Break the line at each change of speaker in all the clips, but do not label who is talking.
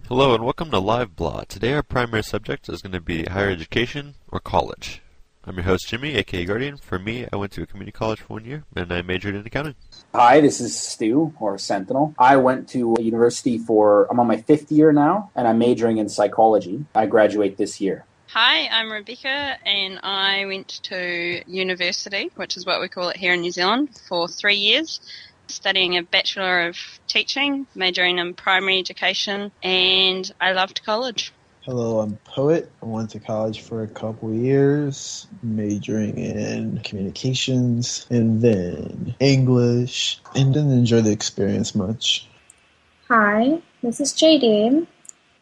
Hello and welcome to LiveBlah. Today our primary subject is going to be higher education or college. I'm your host Jimmy, aka Guardian. For me, I went to a community college for 1 year and I majored in accounting.
Hi, this is Stu, or Sentinel. I went to a university I'm on my 5th year now, and I'm majoring in psychology. I graduate this year.
Hi, I'm Rebecca, and I went to university, which is what we call it here in New Zealand, for 3 years, studying a Bachelor of Teaching, majoring in primary education, and I loved college.
Hello, I'm Poet. I went to college for a couple years, majoring in communications and then English, and didn't enjoy the experience much.
Hi, this is JD.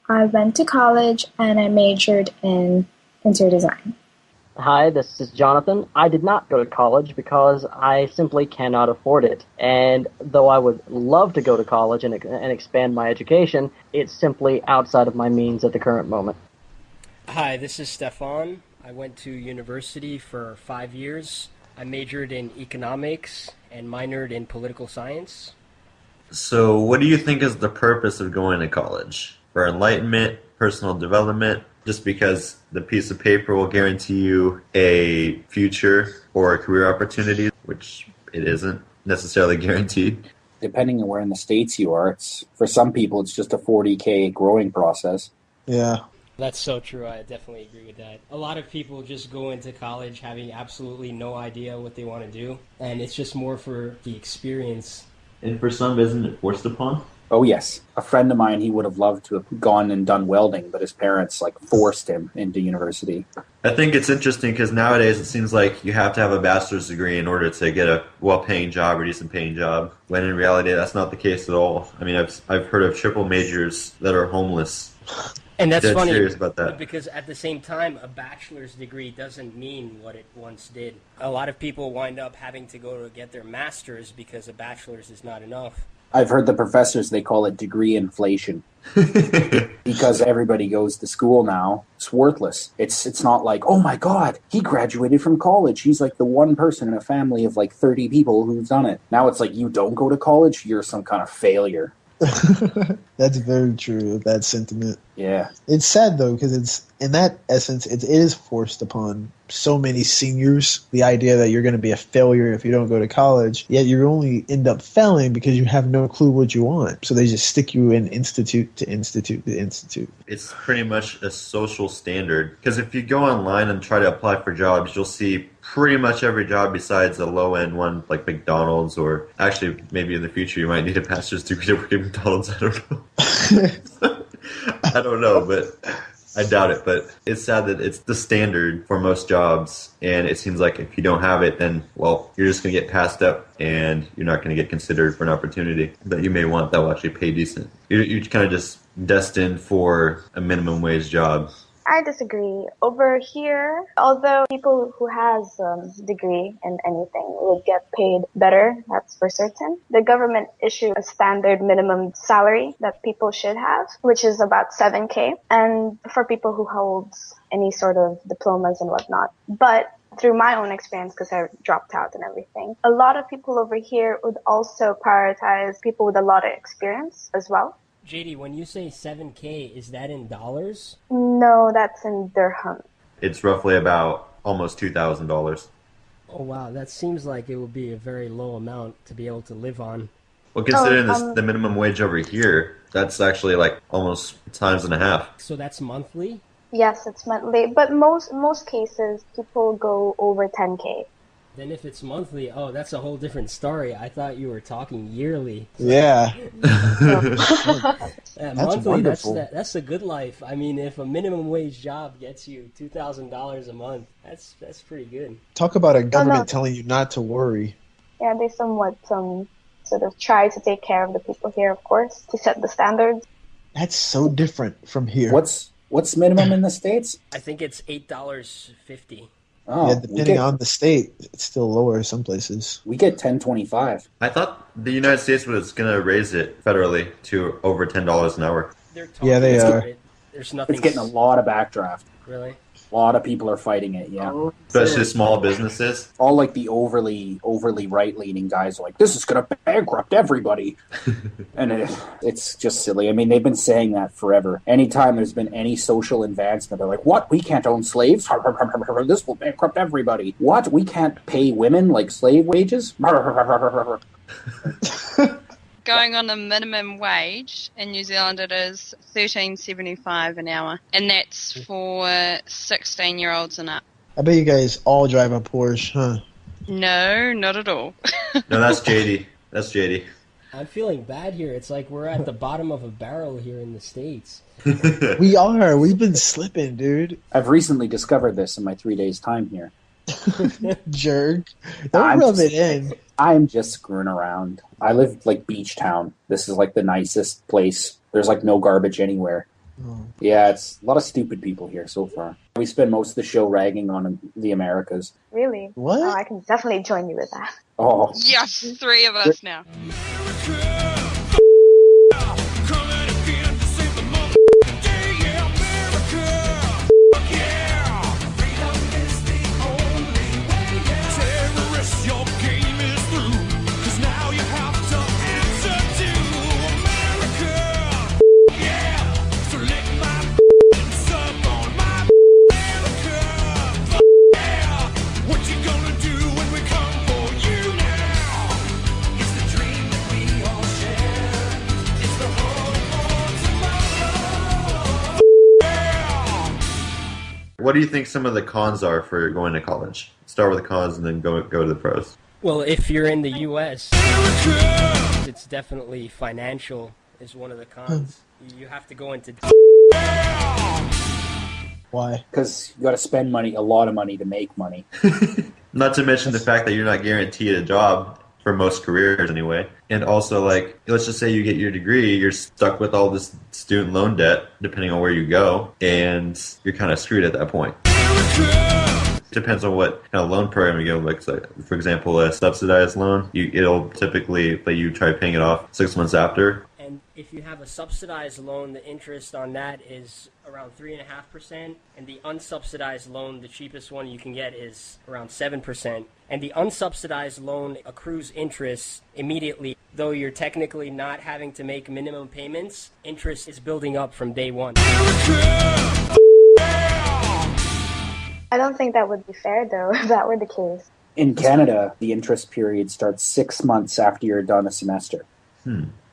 I went to college and I majored in interior design.
Hi, this is Jonathan. I did not go to college because I simply cannot afford it. And though I would love to go to college and expand my education, it's simply outside of my means at the current moment.
Hi, this is Stefan. I went to university for 5 years. I majored in economics and minored in political science.
So what do you think is the purpose of going to college? For enlightenment, personal development, just because the piece of paper will guarantee you a future or a career opportunity, which it isn't necessarily guaranteed.
Depending on where in the States you are, for some people it's just a 40K growing process.
Yeah.
That's so true. I definitely agree with that. A lot of people just go into college having absolutely no idea what they want to do, and it's just more for the experience.
And for some, isn't it forced upon?
Oh yes. A friend of mine, he would have loved to have gone and done welding, but his parents forced him into university.
I think it's interesting because nowadays it seems like you have to have a bachelor's degree in order to get a well-paying job or decent-paying job, when in reality that's not the case at all. I mean, I've heard of triple majors that are homeless.
And that's funny,
serious about that.
Because at the same time, a bachelor's degree doesn't mean what it once did. A lot of people wind up having to go to get their master's because a bachelor's is not enough.
I've heard the professors, they call it degree inflation. Because everybody goes to school now, it's worthless. It's not like, oh my God, he graduated from college. He's like the one person in a family of 30 people who's done it. Now it's like, you don't go to college, you're some kind of failure.
That's very true, that sentiment.
Yeah.
It's sad, though, because in that essence, it is forced upon so many seniors, the idea that you're going to be a failure if you don't go to college, yet you only end up failing because you have no clue what you want. So they just stick you in institute to institute to institute.
It's pretty much a social standard, because if you go online and try to apply for jobs, you'll see pretty much every job besides a low-end one like McDonald's, or actually maybe in the future you might need a bachelor's degree to work at McDonald's. I don't know. I don't know, but I doubt it. But it's sad that it's the standard for most jobs, and it seems like if you don't have it, then, well, you're just going to get passed up and you're not going to get considered for an opportunity that you may want that will actually pay decent. You're kind of just destined for a minimum wage job.
I disagree. Over here, although people who has a degree in anything will get paid better, that's for certain, the government issued a standard minimum salary that people should have, which is about 7K, and for people who hold any sort of diplomas and whatnot. But through my own experience, because I dropped out and everything, a lot of people over here would also prioritize people with a lot of experience as well.
JD, when you say 7K, is that in dollars?
No, that's in dirham.
It's roughly about almost $2,000.
Oh, wow. That seems like it would be a very low amount to be able to live on.
Well, considering the minimum wage over here, that's actually almost times and a half.
So that's monthly?
Yes, it's monthly, but most cases people go over 10K.
Then if it's monthly, oh, that's a whole different story. I thought you were talking yearly.
Yeah.
Monthly,
wonderful.
That's the good life. I mean, if a minimum wage job gets you $2,000 a month, that's pretty good.
Talk about a government telling you not to worry.
Yeah, they somewhat sort of try to take care of the people here, of course, to set the standards.
That's so different from here.
What's minimum in the States?
I think it's $8.50.
Oh,
yeah, depending on the state, it's still lower some places.
We get $10.25.
I thought the United States was going to raise it federally to over $10 an hour.
They're talking
Yeah, they
about
are.
it. There's nothing.
It's getting a lot of backdraft.
Really?
A lot of people are fighting it, yeah.
Oh,
Especially small businesses.
All like the overly right-leaning guys are like, this is going to bankrupt everybody. And it's just silly. I mean, they've been saying that forever. Anytime there's been any social advancement, they're like, what? We can't own slaves? This will bankrupt everybody. What? We can't pay women like slave wages?
Going on the minimum wage in New Zealand, it is $13.75 an hour, and that's for 16-year-olds and up.
I bet you guys all drive a Porsche, huh?
No, not at all.
No, that's JD. That's JD.
I'm feeling bad here. It's like we're at the bottom of a barrel here in the States.
We are. We've been slipping, dude.
I've recently discovered this in my 3 days' time here.
Jerk. Don't rub it in.
I'm just screwing around. I live like beach town. This is like the nicest place. There's like no garbage anywhere.
Oh.
Yeah, it's a lot of stupid people here so far. We spend most of the show ragging on the Americas.
Really?
What?
Oh, I can definitely join you with that.
Oh,
Yes, 3 of us now.
What do you think some of the cons are for going to college? Start with the cons and then go to the pros.
Well, if you're in the U.S., it's definitely financial is one of the cons. You have to go into...
Why?
because you got to spend money, a lot of money to make money.
Not to mention the fact that you're not guaranteed a job for most careers anyway. And also, like, let's just say you get your degree, you're stuck with all this student loan debt, depending on where you go, and you're kind of screwed at that point. Depends on what kind of loan program you go. Like, so, for example, a subsidized loan, it'll typically let you try paying it off 6 months after.
And if you have a subsidized loan, the interest on that is around 3.5%, and the unsubsidized loan, the cheapest one you can get, is around 7%. And the unsubsidized loan accrues interest immediately. Though you're technically not having to make minimum payments, interest is building up from day one.
I don't think that would be fair, though, if that were the case.
In Canada, the interest period starts 6 months after you're done a semester.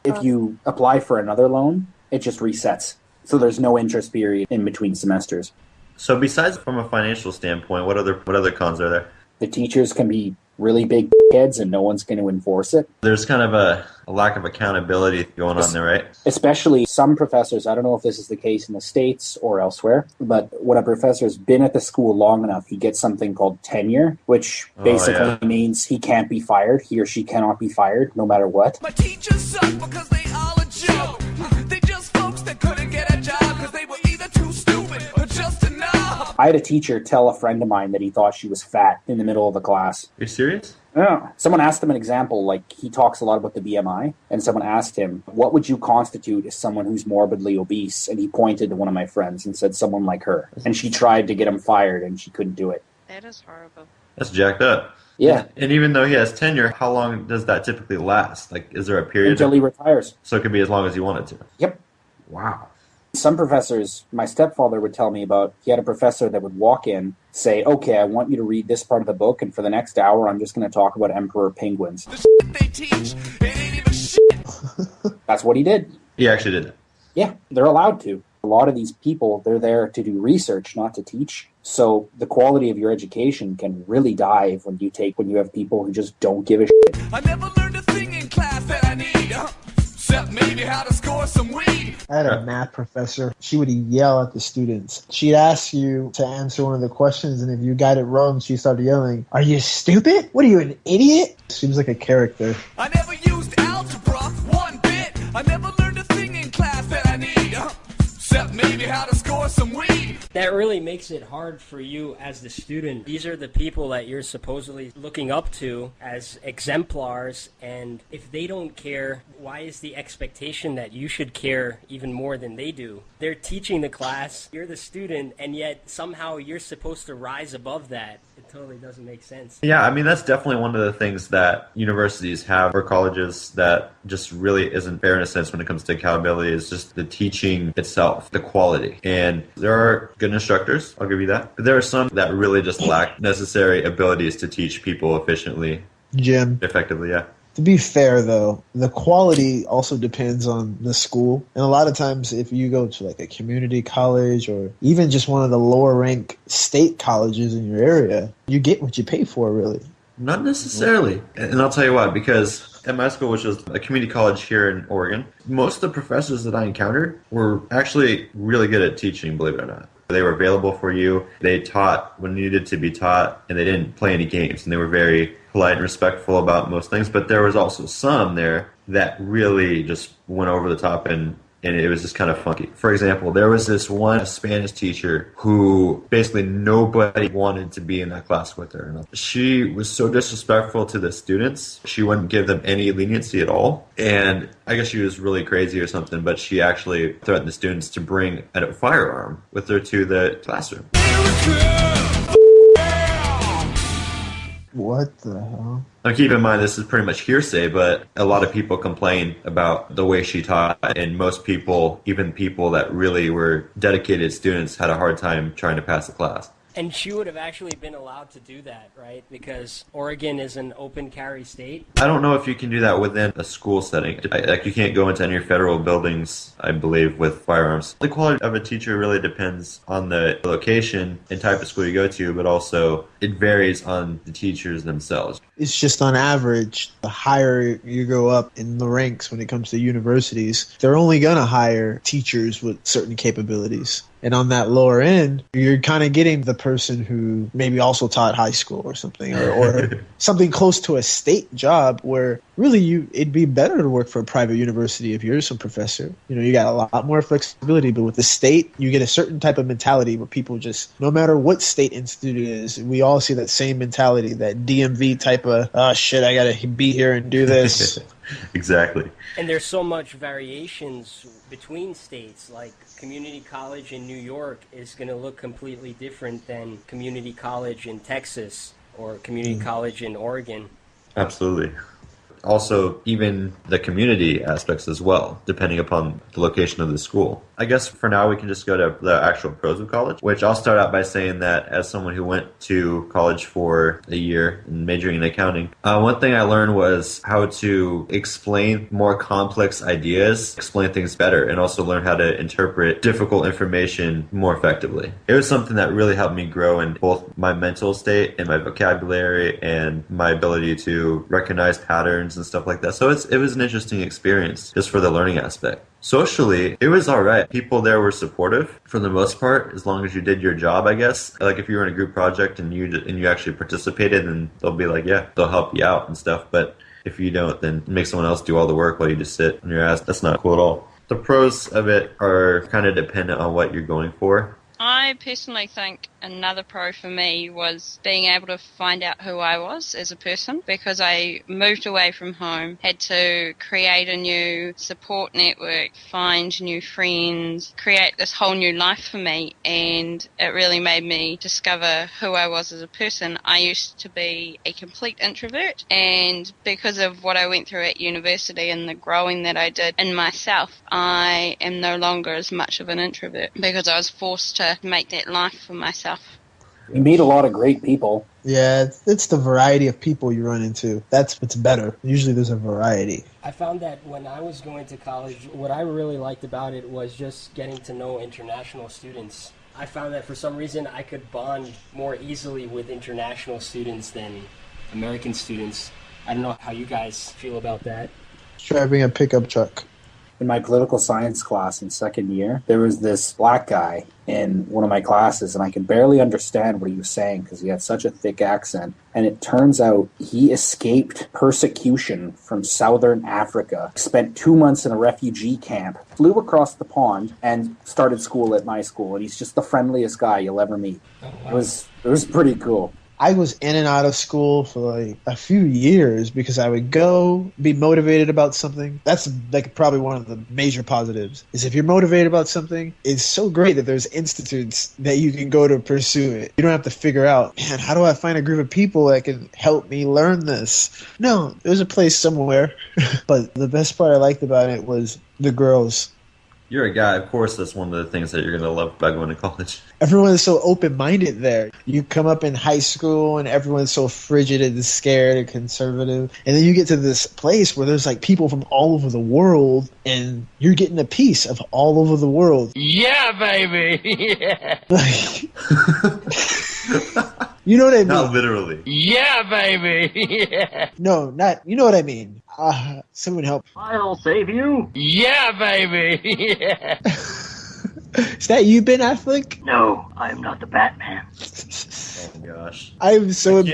If you apply for another loan, it just resets. So there's no interest period in between semesters.
So besides from a financial standpoint, what other cons are there?
The teachers can be really big heads and no one's going to enforce it.
There's kind of a lack of accountability going on there, right?
Especially some professors, I don't know if this is the case in the States or elsewhere, but when a professor's been at the school long enough, he gets something called tenure, which basically means he can't be fired. He or she cannot be fired no matter what.
My teachers suck because they all a joke. They just folks that couldn't get a job because they were either too stupid or just enough.
I had a teacher tell a friend of mine that he thought she was fat in the middle of the class.
Are you serious?
Yeah. Someone asked him an example, like he talks a lot about the BMI, and someone asked him, what would you constitute as someone who's morbidly obese? And he pointed to one of my friends and said, someone like her. And she tried to get him fired and she couldn't do it.
That is horrible.
That's jacked up.
Yeah.
And even though he has tenure, how long does that typically last? Like, is there a period?
Until he retires.
So it could be as long as you want it to.
Yep.
Wow.
Some professors, my stepfather would tell me about, he had a professor that would walk in, say, okay, I want you to read this part of the book, and for the next hour, I'm just going to talk about emperor penguins.
The shit they teach, it ain't even shit.
That's what he did.
He actually did it.
Yeah, they're allowed to. A lot of these people, they're there to do research, not to teach. So the quality of your education can really dive when you have people who just don't give a shit.
I never learned a thing in class that I need. Except maybe how to score some weed.
I had a math professor. She would yell at the students. She'd ask you to answer one of the questions, and if you got it wrong, she started yelling, "Are you stupid? What are you, an idiot?" She was like a character.
I never used algebra one bit. I never learned a thing in class that I need. Except maybe how to score some weed.
That really makes it hard for you as the student. These are the people that you're supposedly looking up to as exemplars, and if they don't care, why is the expectation that you should care even more than they do? They're teaching the class, you're the student, and yet somehow you're supposed to rise above that. It totally doesn't make sense.
Yeah, I mean, that's definitely one of the things that universities have, or colleges, that just really isn't fair in a sense when it comes to accountability, is just the teaching itself, the quality. And there are good instructors, I'll give you that. But there are some that really just lack necessary abilities to teach people efficiently.
Jim,
Effectively, yeah.
to be fair, though, the quality also depends on the school. And a lot of times, if you go to like a community college or even just one of the lower rank state colleges in your area, you get what you pay for, really.
Not necessarily. And I'll tell you why, because at my school, which was a community college here in Oregon, most of the professors that I encountered were actually really good at teaching, believe it or not. They were available for you. They taught when needed to be taught, and they didn't play any games. And they were very polite and respectful about most things. But there was also some there that really just went over the top, and it was just kind of funky. For example, there was this one Spanish teacher who basically nobody wanted to be in that class with her. She was so disrespectful to the students. She wouldn't give them any leniency at all. And I guess she was really crazy or something, but she actually threatened the students to bring a firearm with her to the classroom.
What the hell?
Now keep in mind, this is pretty much hearsay, but a lot of people complain about the way she taught, and most people, even people that really were dedicated students, had a hard time trying to pass the class.
And she would have actually been allowed to do that, right? Because Oregon is an open carry state.
I don't know if you can do that within a school setting. Like, you can't go into any federal buildings, I believe, with firearms. The quality of a teacher really depends on the location and type of school you go to, but also it varies on the teachers themselves.
It's just on average, the higher you go up in the ranks when it comes to universities, they're only going to hire teachers with certain capabilities. And on that lower end, you're kind of getting the person who maybe also taught high school or something, or something close to a state job where really it'd be better to work for a private university if you're some professor. You know, you got a lot more flexibility, but with the state, you get a certain type of mentality where people just, no matter what state institute it is, we all see that same mentality, that DMV type of, oh shit, I got to be here and do this.
Exactly.
And there's so much variations between states, like community college in New York is going to look completely different than community college in Texas or community college in Oregon.
Absolutely. Also, even the community aspects as well, depending upon the location of the school. I guess for now we can just go to the actual pros of college, which I'll start out by saying that as someone who went to college for a year and majoring in accounting, one thing I learned was how to explain more complex ideas, explain things better, and also learn how to interpret difficult information more effectively. It was something that really helped me grow in both my mental state and my vocabulary and my ability to recognize patterns and stuff like that. So it was an interesting experience just for the learning aspect. Socially, it was all right. People there were supportive for the most part, as long as you did your job, I guess. Like if you were in a group project and you actually participated, then they'll be like, yeah, they'll help you out and stuff. But if you don't, then make someone else do all the work while you just sit on your ass. That's not cool at all. The pros of it are kind of dependent on what you're going for.
I personally think another pro for me was being able to find out who I was as a person, because I moved away from home, had to create a new support network, find new friends, create this whole new life for me, and it really made me discover who I was as a person. I used to be a complete introvert, and because of what I went through at university and the growing that I did in myself, I am no longer as much of an introvert because I was forced to make that life for myself.
You meet a lot of great people.
Yeah, it's the variety of people you run into. That's what's better. Usually there's a variety.
I found that when I was going to college, what I really liked about it was just getting to know international students. I found that for some reason I could bond more easily with international students than American students. I don't know how you guys feel about that.
Driving a pickup truck.
In my political science class in second year, there was this black guy in one of my classes, and I could barely understand what he was saying because he had such a thick accent. And it turns out he escaped persecution from southern Africa, spent 2 months in a refugee camp, flew across the pond, and started school at my school. And he's just the friendliest guy you'll ever meet.
Oh, wow.
It was pretty cool.
I was in and out of school for like a few years because I would go be motivated about something. That's like probably one of the major positives is if you're motivated about something, it's so great that there's institutes that you can go to pursue it. You don't have to figure out, man, how do I find a group of people that can help me learn this? No, there's a place somewhere. But the best part I liked about it was the girls.
You're a guy, of course that's one of the things that you're going to love about going to college.
Everyone is so open-minded there. You come up in high school and everyone's so frigid and scared and conservative. And then you get to this place where there's like people from all over the world and you're getting a piece of all over the world.
Yeah, baby! Yeah.
Like, you know what I mean?
Not literally.
Yeah, baby! Yeah.
No, not, you know what I mean. Someone help.
I'll save you. Yeah, baby! Yeah.
Is that you, Ben Affleck?
No, I am not the Batman.
Oh my gosh.
I'm so...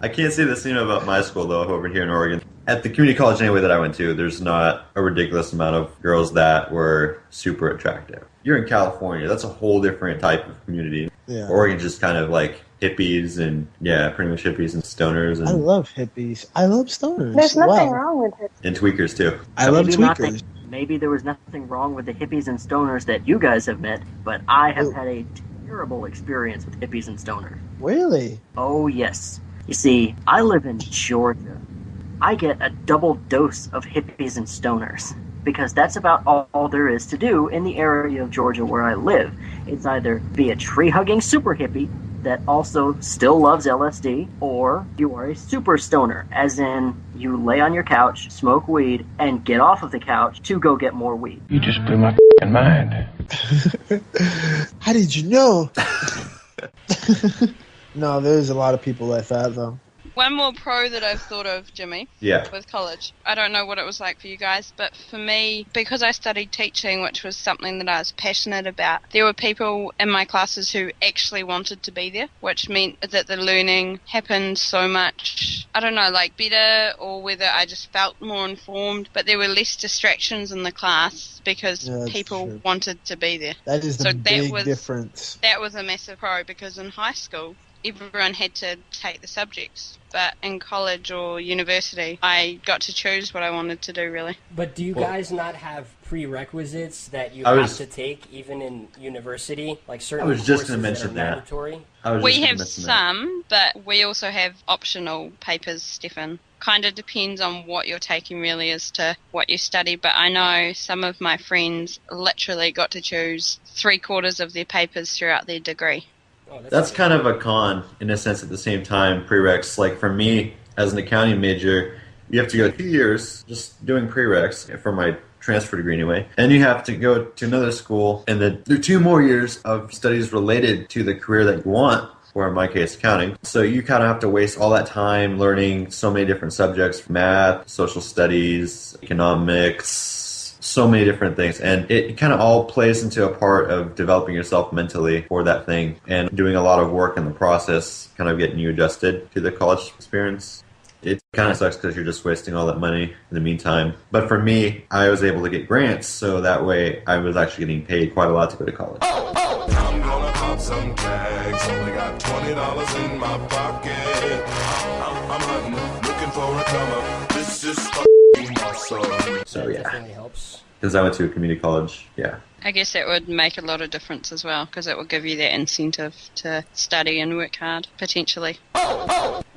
I can't say the same about my school, though, over here in Oregon. At the community college anyway that I went to, there's not a ridiculous amount of girls that were super attractive. You're in California. That's a whole different type of community.
Yeah.
Oregon's just kind of like hippies and, yeah, pretty much hippies and stoners
I
and,
love hippies. I love stoners.
There's nothing
Wow.
wrong with it.
and tweakers, too.
I love
do not
tweakers.
think- Maybe there was nothing wrong with the hippies and stoners that you guys have met, but I have had a terrible experience with hippies and stoners.
Really?
Oh, yes. You see, I live in Georgia. I get a double dose of hippies and stoners because that's about all there is to do in the area of Georgia where I live. It's either be a tree-hugging super hippie that also still loves LSD, or you are a super stoner, as in you lay on your couch, smoke weed, and get off of the couch to go get more weed.
You just blew my mind.
How did you know? No, there's a lot of people like that, though.
One more pro that I've thought of, Jimmy,
Yeah.
with college. I don't know what it was like for you guys, but for me, because I studied teaching, which was something that I was passionate about, there were people in my classes who actually wanted to be there, which meant that the learning happened so much, I don't know, like better, or whether I just felt more informed, but there were less distractions in the class because
Yeah, that's
people
true.
wanted to be there.
That is the
So that
big
was-
difference.
That was a massive pro because in high school, everyone had to take the subjects. But in college or university, I got to choose what I wanted to do, really.
But do you guys not have prerequisites that you
I
have
was-
to take even in university? Like certain
I was just
courses
gonna
that
mention
are
that.
mandatory?
I was
We
just gonna
have
mention that.
some, but we also have optional papers, Stefan. Kind of depends on what you're taking, really, as to what you study. But I know some of my friends literally got to choose 3/4 of their papers throughout their degree.
Oh,
That's
amazing.
kind of a con, in a sense, at the same time, prereqs. Like, for me, as an accounting major, you have to go 2 years just doing prereqs, for my transfer degree anyway. And you have to go to another school and then do 2 more years of studies related to the career that you want, or in my case, accounting. So you kind of have to waste all that time learning so many different subjects, math, social studies, economics, so many different things, and it kind of all plays into a part of developing yourself mentally for that thing and doing a lot of work in the process, kind of getting you adjusted to the college experience. It kind of sucks because you're just wasting all that money in the meantime. But for me, I was able to get grants, so that way I was actually getting paid quite a lot to go to college.
I'm gonna pop some tags. Only got $20 in my pocket. I'm hunting, looking for a come up. This is fucking awesome.
So
That
yeah,
definitely helps.
because I went to a community college, yeah.
I guess that would make a lot of difference as well, because it will give you that incentive to study and work hard, potentially.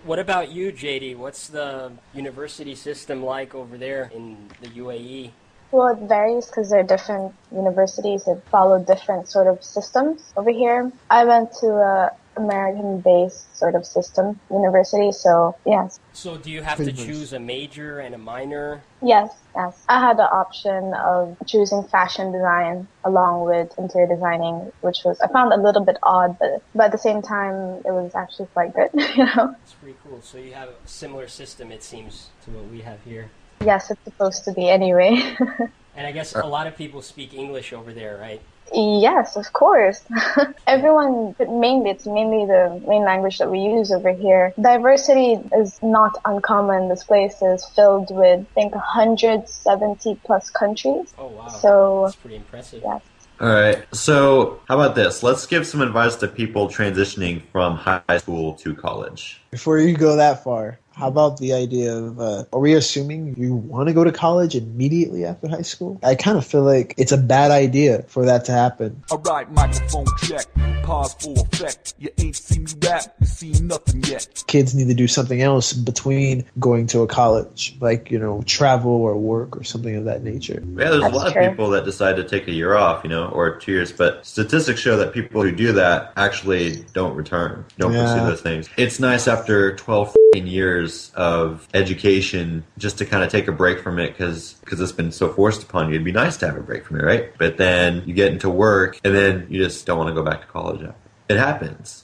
What about you, JD? What's the university system like over there in the UAE?
Well, it varies because there are different universities that follow different sort of systems. Over here, I went to a American-based sort of system university, so yes.
So do you have to
Pretty much.
choose a major and a minor?
Yes. I had the option of choosing fashion design along with interior designing, which was, I found a little bit odd, but at the same time, it was actually quite good, you know?
It's pretty cool. So you have a similar system, it seems, to what we have here.
Yes, it's supposed to be anyway.
And I guess a lot of people speak English over there, right?
Yes, of course. It's mainly the main language that we use over here. Diversity is not uncommon. This place is filled with, I think, 170 plus countries.
Oh, wow.
So,
that's pretty impressive.
Yes.
All right. So how about this? Let's give some advice to people transitioning from high school to college.
Before you go that far, how about the idea of, are we assuming you want to go to college immediately after high school? I kind of feel like it's a bad idea for that to happen.
All right, microphone check. Pause for effect. You ain't seen me rap, you seen nothing yet.
Kids need to do something else between going to a college, like, travel or work or something of that nature.
Yeah, there's a lot of people that decide to take a year off, or 2 years, but statistics show that people who do that actually don't return, don't pursue those things. It's nice after 12 years of education just to kind of take a break from it because it's been so forced upon you. It'd be nice to have a break from it, right? But then you get into work and then you just don't want to go back to college after. It happens.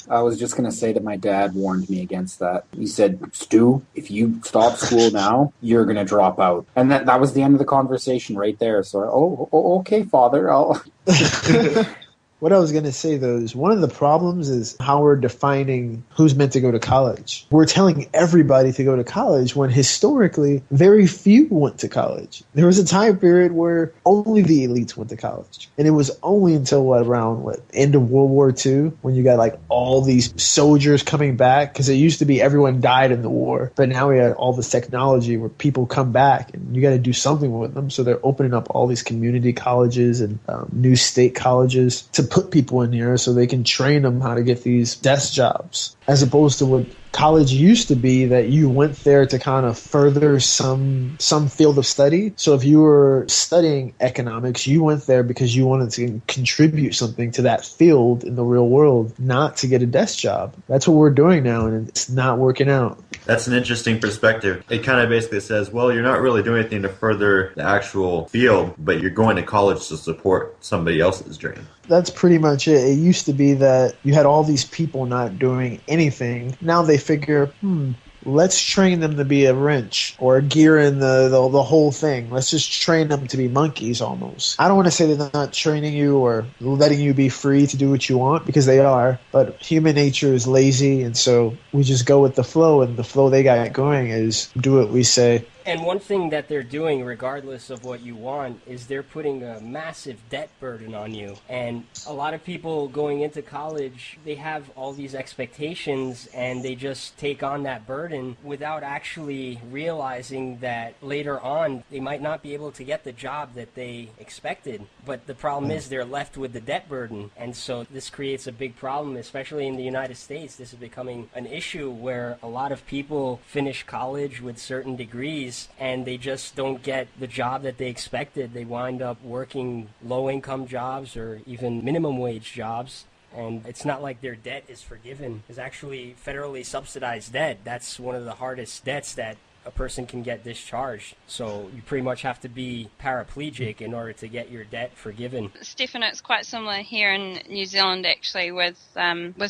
I was just going to say that my dad warned me against that. He said, Stu, if you stop school now, you're going to drop out. And that was the end of the conversation right there. So, okay, Father, I'll...
What I was going to say, though, is one of the problems is how we're defining who's meant to go to college. We're telling everybody to go to college when historically very few went to college. There was a time period where only the elites went to college. And it was only until around end of World War II when you got all these soldiers coming back, because it used to be everyone died in the war. But now we have all this technology where people come back and you got to do something with them. So they're opening up all these community colleges and new state colleges to put people in here so they can train them how to get these desk jobs, as opposed to what college used to be, that you went there to kind of further some field of study. So if you were studying economics, you went there because you wanted to contribute something to that field in the real world, not to get a desk job. That's what we're doing now, and it's not working out.
That's an interesting perspective. It kind of basically says, well, you're not really doing anything to further the actual field, but you're going to college to support somebody else's dream.
That's pretty much it. It used to be that you had all these people not doing anything. Now they figure, let's train them to be a wrench or gear in the whole thing. Let's just train them to be monkeys almost. I don't want to say they're not training you or letting you be free to do what you want, because they are. But human nature is lazy, and so we just go with the flow, and the flow they got going is do what we say.
And one thing that they're doing, regardless of what you want, is they're putting a massive debt burden on you. And a lot of people going into college, they have all these expectations and they just take on that burden without actually realizing that later on they might not be able to get the job that they expected. But the problem is they're left with the debt burden. And so this creates a big problem, especially in the United States. This is becoming an issue where a lot of people finish college with certain degrees and they just don't get the job that they expected. They wind up working low-income jobs or even minimum wage jobs. And it's not like their debt is forgiven. It's actually federally subsidized debt. That's one of the hardest debts that a person can get discharged. So you pretty much have to be paraplegic in order to get your debt forgiven.
Stefan, it's quite similar here in New Zealand actually with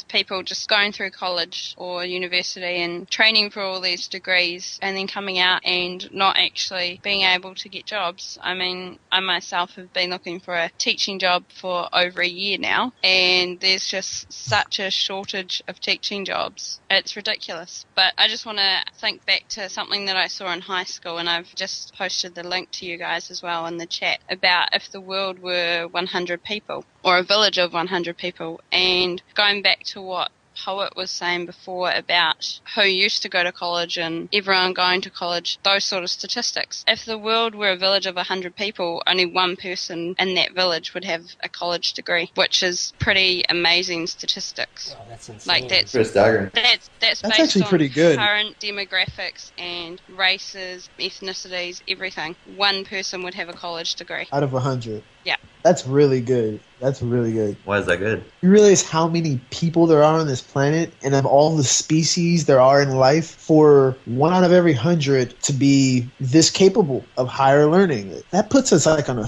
people just going through college or university and training for all these degrees and then coming out and not actually being able to get jobs. I mean, I myself have been looking for a teaching job for over a year now, and there's just such a shortage of teaching jobs. It's ridiculous. But I just want to think back to something that I saw in high school, and I've just posted the link to you guys as well in the chat, about if the world were 100 people or a village of 100 people. And going back to what Poet was saying before about who used to go to college and everyone going to college, those sort of statistics. If the world were a village of 100 people, only one person in that village would have a college degree, which is pretty amazing statistics.
Wow, that's insane.
Like that's
staggering.
That's based
actually
on
pretty good.
Current demographics and races, ethnicities, everything. One person would have a college degree.
Out of 100.
Yeah.
That's really good. That's really good.
Why is that good?
You realize how many people there are on this planet, and of all the species there are in life, for 1 out of every 100 to be this capable of higher learning. That puts us like on a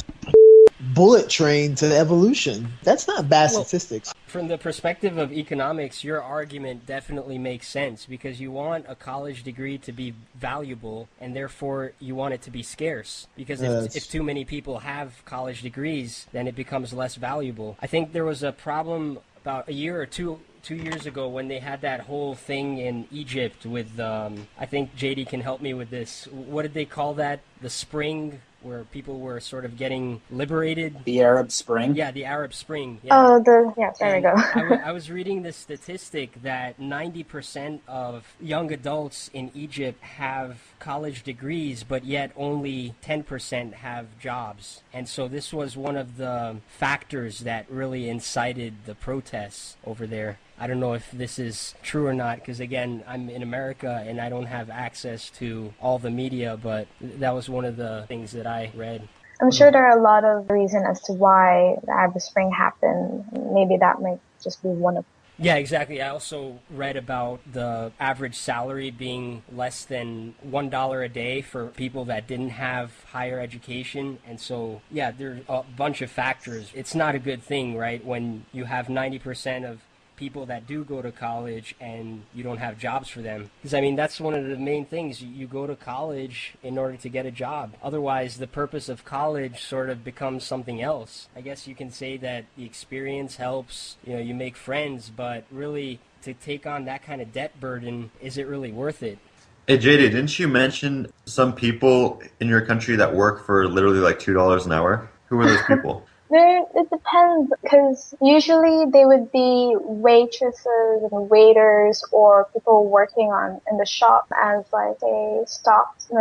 bullet train to evolution. That's not bad statistics.
From the perspective of economics, your argument definitely makes sense because you want a college degree to be valuable and therefore you want it to be scarce. Because if too many people have college degrees, then it becomes less valuable. I think there was a problem about a year or two years ago when they had that whole thing in Egypt with, I think JD can help me with this. What did they call that? The spring where people were sort of getting liberated.
The Arab Spring?
Yeah, the Arab Spring. Yeah.
There we go.
I was reading this statistic that 90% of young adults in Egypt have college degrees, but yet only 10% have jobs. And so this was one of the factors that really incited the protests over there. I don't know if this is true or not, because again, I'm in America and I don't have access to all the media, but that was one of the things that I read.
I'm sure there are a lot of reasons as to why the Arab Spring happened. Maybe that might just be one of them.
Yeah, exactly. I also read about the average salary being less than $1 a day for people that didn't have higher education. And so, yeah, there's a bunch of factors. It's not a good thing, right, when you have 90% of people that do go to college and you don't have jobs for them. Because, I mean, that's one of the main things. You go to college in order to get a job. Otherwise, the purpose of college sort of becomes something else. I guess you can say that the experience helps, you make friends, but really to take on that kind of debt burden, is it really worth it?
Hey, JD, didn't you mention some people in your country that work for literally like $2 an hour? Who are those people?
It depends, because usually they would be waitresses and waiters or people working in the shop as like they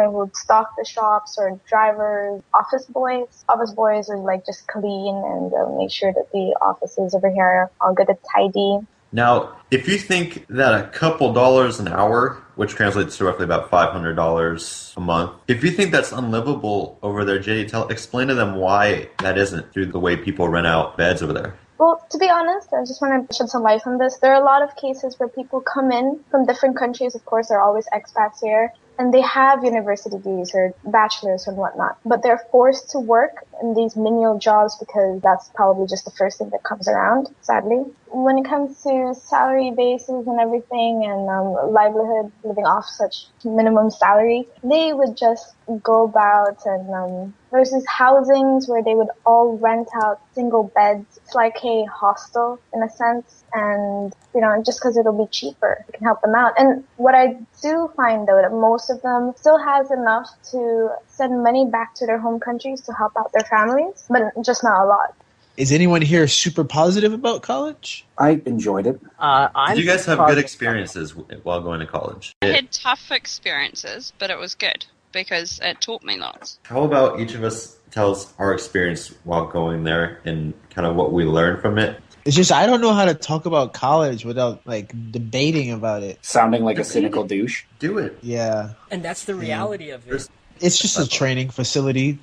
would stock the shops, or drivers, office boys. Office boys would like just clean and make sure that the offices over here are all good and tidy.
Now, if you think that a couple dollars an hour, which translates to roughly about $500 a month, if you think that's unlivable over there, JD, explain to them why that isn't through the way people rent out beds over there.
Well, to be honest, I just want to shed some light on this. There are a lot of cases where people come in from different countries. Of course, there are always expats here. And they have university degrees or bachelors and whatnot, but they're forced to work in these menial jobs because that's probably just the first thing that comes around, sadly. When it comes to salary bases and everything and livelihood, living off such minimum salary, they would just go about and there's these housings where they would all rent out single beds. It's like a hostel in a sense, and just because it'll be cheaper, it can help them out. And what I do find though, that most of them still has enough to send money back to their home countries to help out their families, but just not a lot.
Is anyone here super positive about college?
I enjoyed it.
Did you guys have good experiences while going to college?
I had tough experiences, but it was good because it taught me lots.
How about each of us tells our experience while going there and kind of what we learned from it?
It's just I don't know how to talk about college without debating about it.
Sounding like a cynical douche.
Do it.
Yeah.
And that's the reality of it.
It's just a training facility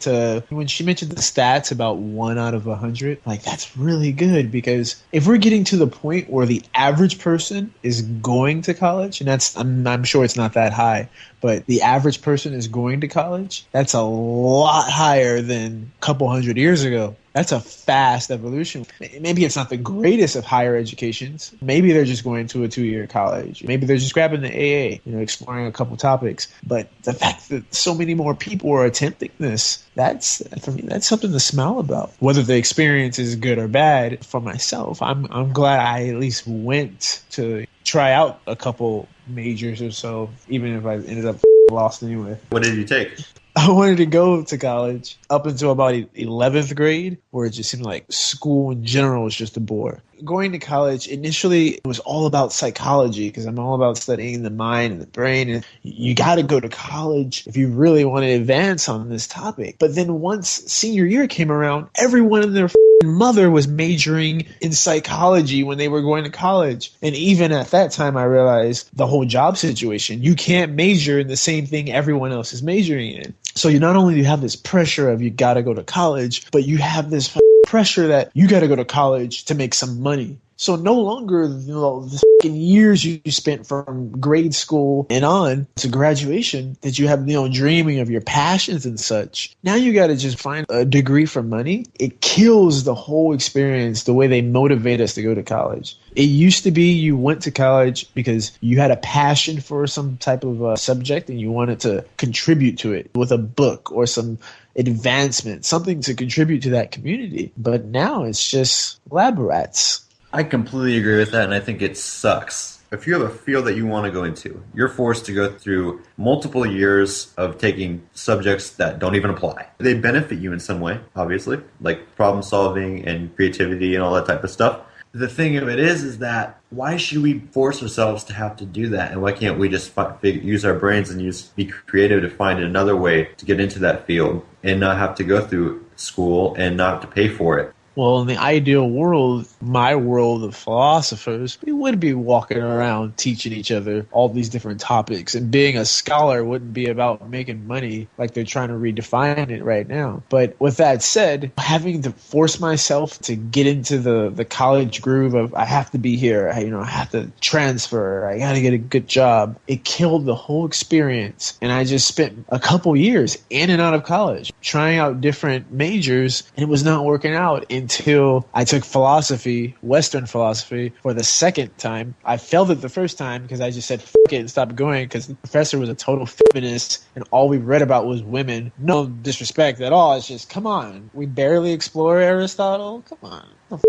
when she mentioned the stats about 1 out of 100, that's really good, because if we're getting to the point where the average person is going to college, and I'm sure it's not that high, but the average person is going to college, that's a lot higher than a couple hundred years ago. That's a fast evolution. Maybe it's not the greatest of higher educations. Maybe they're just going to a 2-year college. Maybe they're just grabbing the AA, exploring a couple topics. But the fact that so many more people are attempting this, for me, that's something to smile about. Whether the experience is good or bad, for myself, I'm glad I at least went to try out a couple majors or so, even if I ended up lost anyway.
What did you take?
I wanted to go to college up until about 11th grade, where it just seemed like school in general was just a bore. Going to college, initially, it was all about psychology, because I'm all about studying the mind and the brain. And you got to go to college if you really want to advance on this topic. But then once senior year came around, everyone and their mother was majoring in psychology when they were going to college. And even at that time, I realized the whole job situation. You can't major in the same thing everyone else is majoring in. So you not only do you have this pressure of you got to go to college, but you have this pressure that you got to go to college to make some money. So no longer, the fucking years you spent from grade school and on to graduation that you have, dreaming of your passions and such. Now you got to just find a degree for money. It kills the whole experience, the way they motivate us to go to college. It used to be you went to college because you had a passion for some type of subject and you wanted to contribute to it with a book or some advancement, something to contribute to that community. But now it's just lab rats.
I completely agree with that, and I think it sucks. If you have a field that you want to go into, you're forced to go through multiple years of taking subjects that don't even apply. They benefit you in some way, obviously, like problem solving and creativity and all that type of stuff. The thing of it is that why should we force ourselves to have to do that? And why can't we just use our brains and be creative to find another way to get into that field and not have to go through school and not have to pay for it?
Well, in the ideal world, my world of philosophers, we would be walking around teaching each other all these different topics. And being a scholar wouldn't be about making money like they're trying to redefine it right now. But with that said, having to force myself to get into the college groove of I have to be here, I have to transfer, I got to get a good job, it killed the whole experience. And I just spent a couple years in and out of college trying out different majors, and it was not working out until I took philosophy, Western philosophy, for the second time. I failed it the first time because I just said F it and stopped going because the professor was a total feminist and all we read about was women. No disrespect at all. It's just, come on. We barely explore Aristotle? Come on.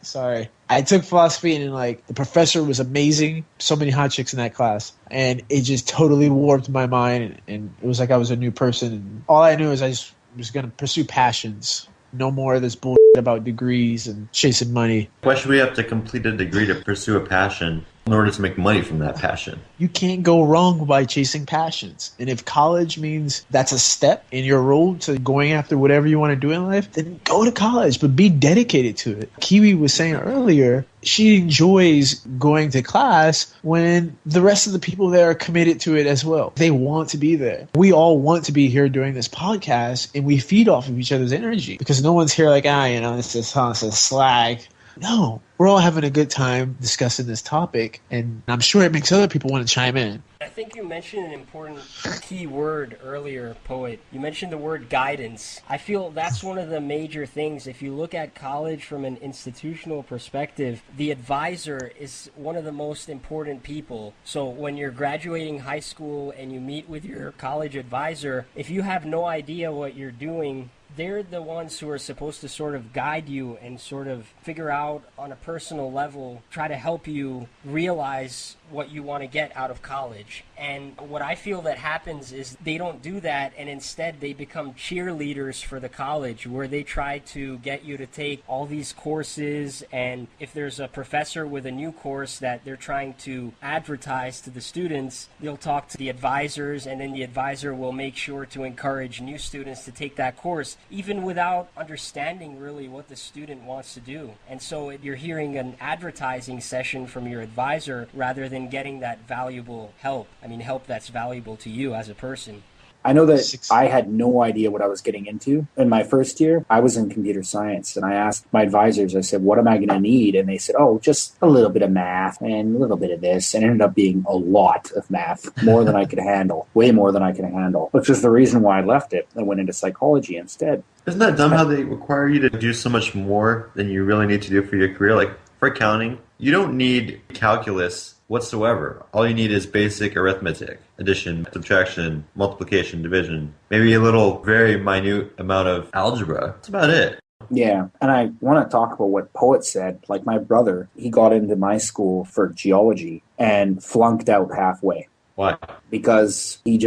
Sorry. I took philosophy and the professor was amazing. So many hot chicks in that class. And it just totally warped my mind and it was like I was a new person. And all I knew is I just was going to pursue passions. No more of this bullshit about degrees and chasing money.
Why should we have to complete a degree to pursue a passion in order to make money from that passion?
You can't go wrong by chasing passions. And if college means that's a step in your road to going after whatever you want to do in life, then go to college, but be dedicated to it. Kiwi was saying earlier, she enjoys going to class when the rest of the people there are committed to it as well. They want to be there. We all want to be here doing this podcast, and we feed off of each other's energy because no one's here like, this is slag. No, we're all having a good time discussing this topic, and I'm sure it makes other people want to chime in.
I think you mentioned an important key word earlier, Poet. You mentioned the word guidance. I feel that's one of the major things. If you look at college from an institutional perspective, the advisor is one of the most important people. So when you're graduating high school and you meet with your college advisor, if you have no idea what you're doing, they're the ones who are supposed to sort of guide you and sort of figure out on a personal level, try to help you realize what you want to get out of college. And what I feel that happens is they don't do that, and instead they become cheerleaders for the college where they try to get you to take all these courses, and if there's a professor with a new course that they're trying to advertise to the students, they'll talk to the advisors, and then the advisor will make sure to encourage new students to take that course, even without understanding really what the student wants to do. And so you're hearing an advertising session from your advisor rather than getting that valuable help. I mean, help that's valuable to you as a person.
I know that I had no idea what I was getting into. In my first year, I was in computer science, and I asked my advisors, I said, what am I going to need? And they said, just a little bit of math and a little bit of this. And it ended up being a lot of math, more than I could handle, way more than I could handle, which is the reason why I left it and went into psychology instead.
Isn't that dumb how they require you to do so much more than you really need to do for your career? Like for accounting, you don't need calculus whatsoever. All you need is basic arithmetic, addition, subtraction, multiplication, division, maybe a little very minute amount of algebra. That's about it.
Yeah, and I want to talk about what Poet said. Like my brother, he got into my school for geology and flunked out halfway.
Why?
Because he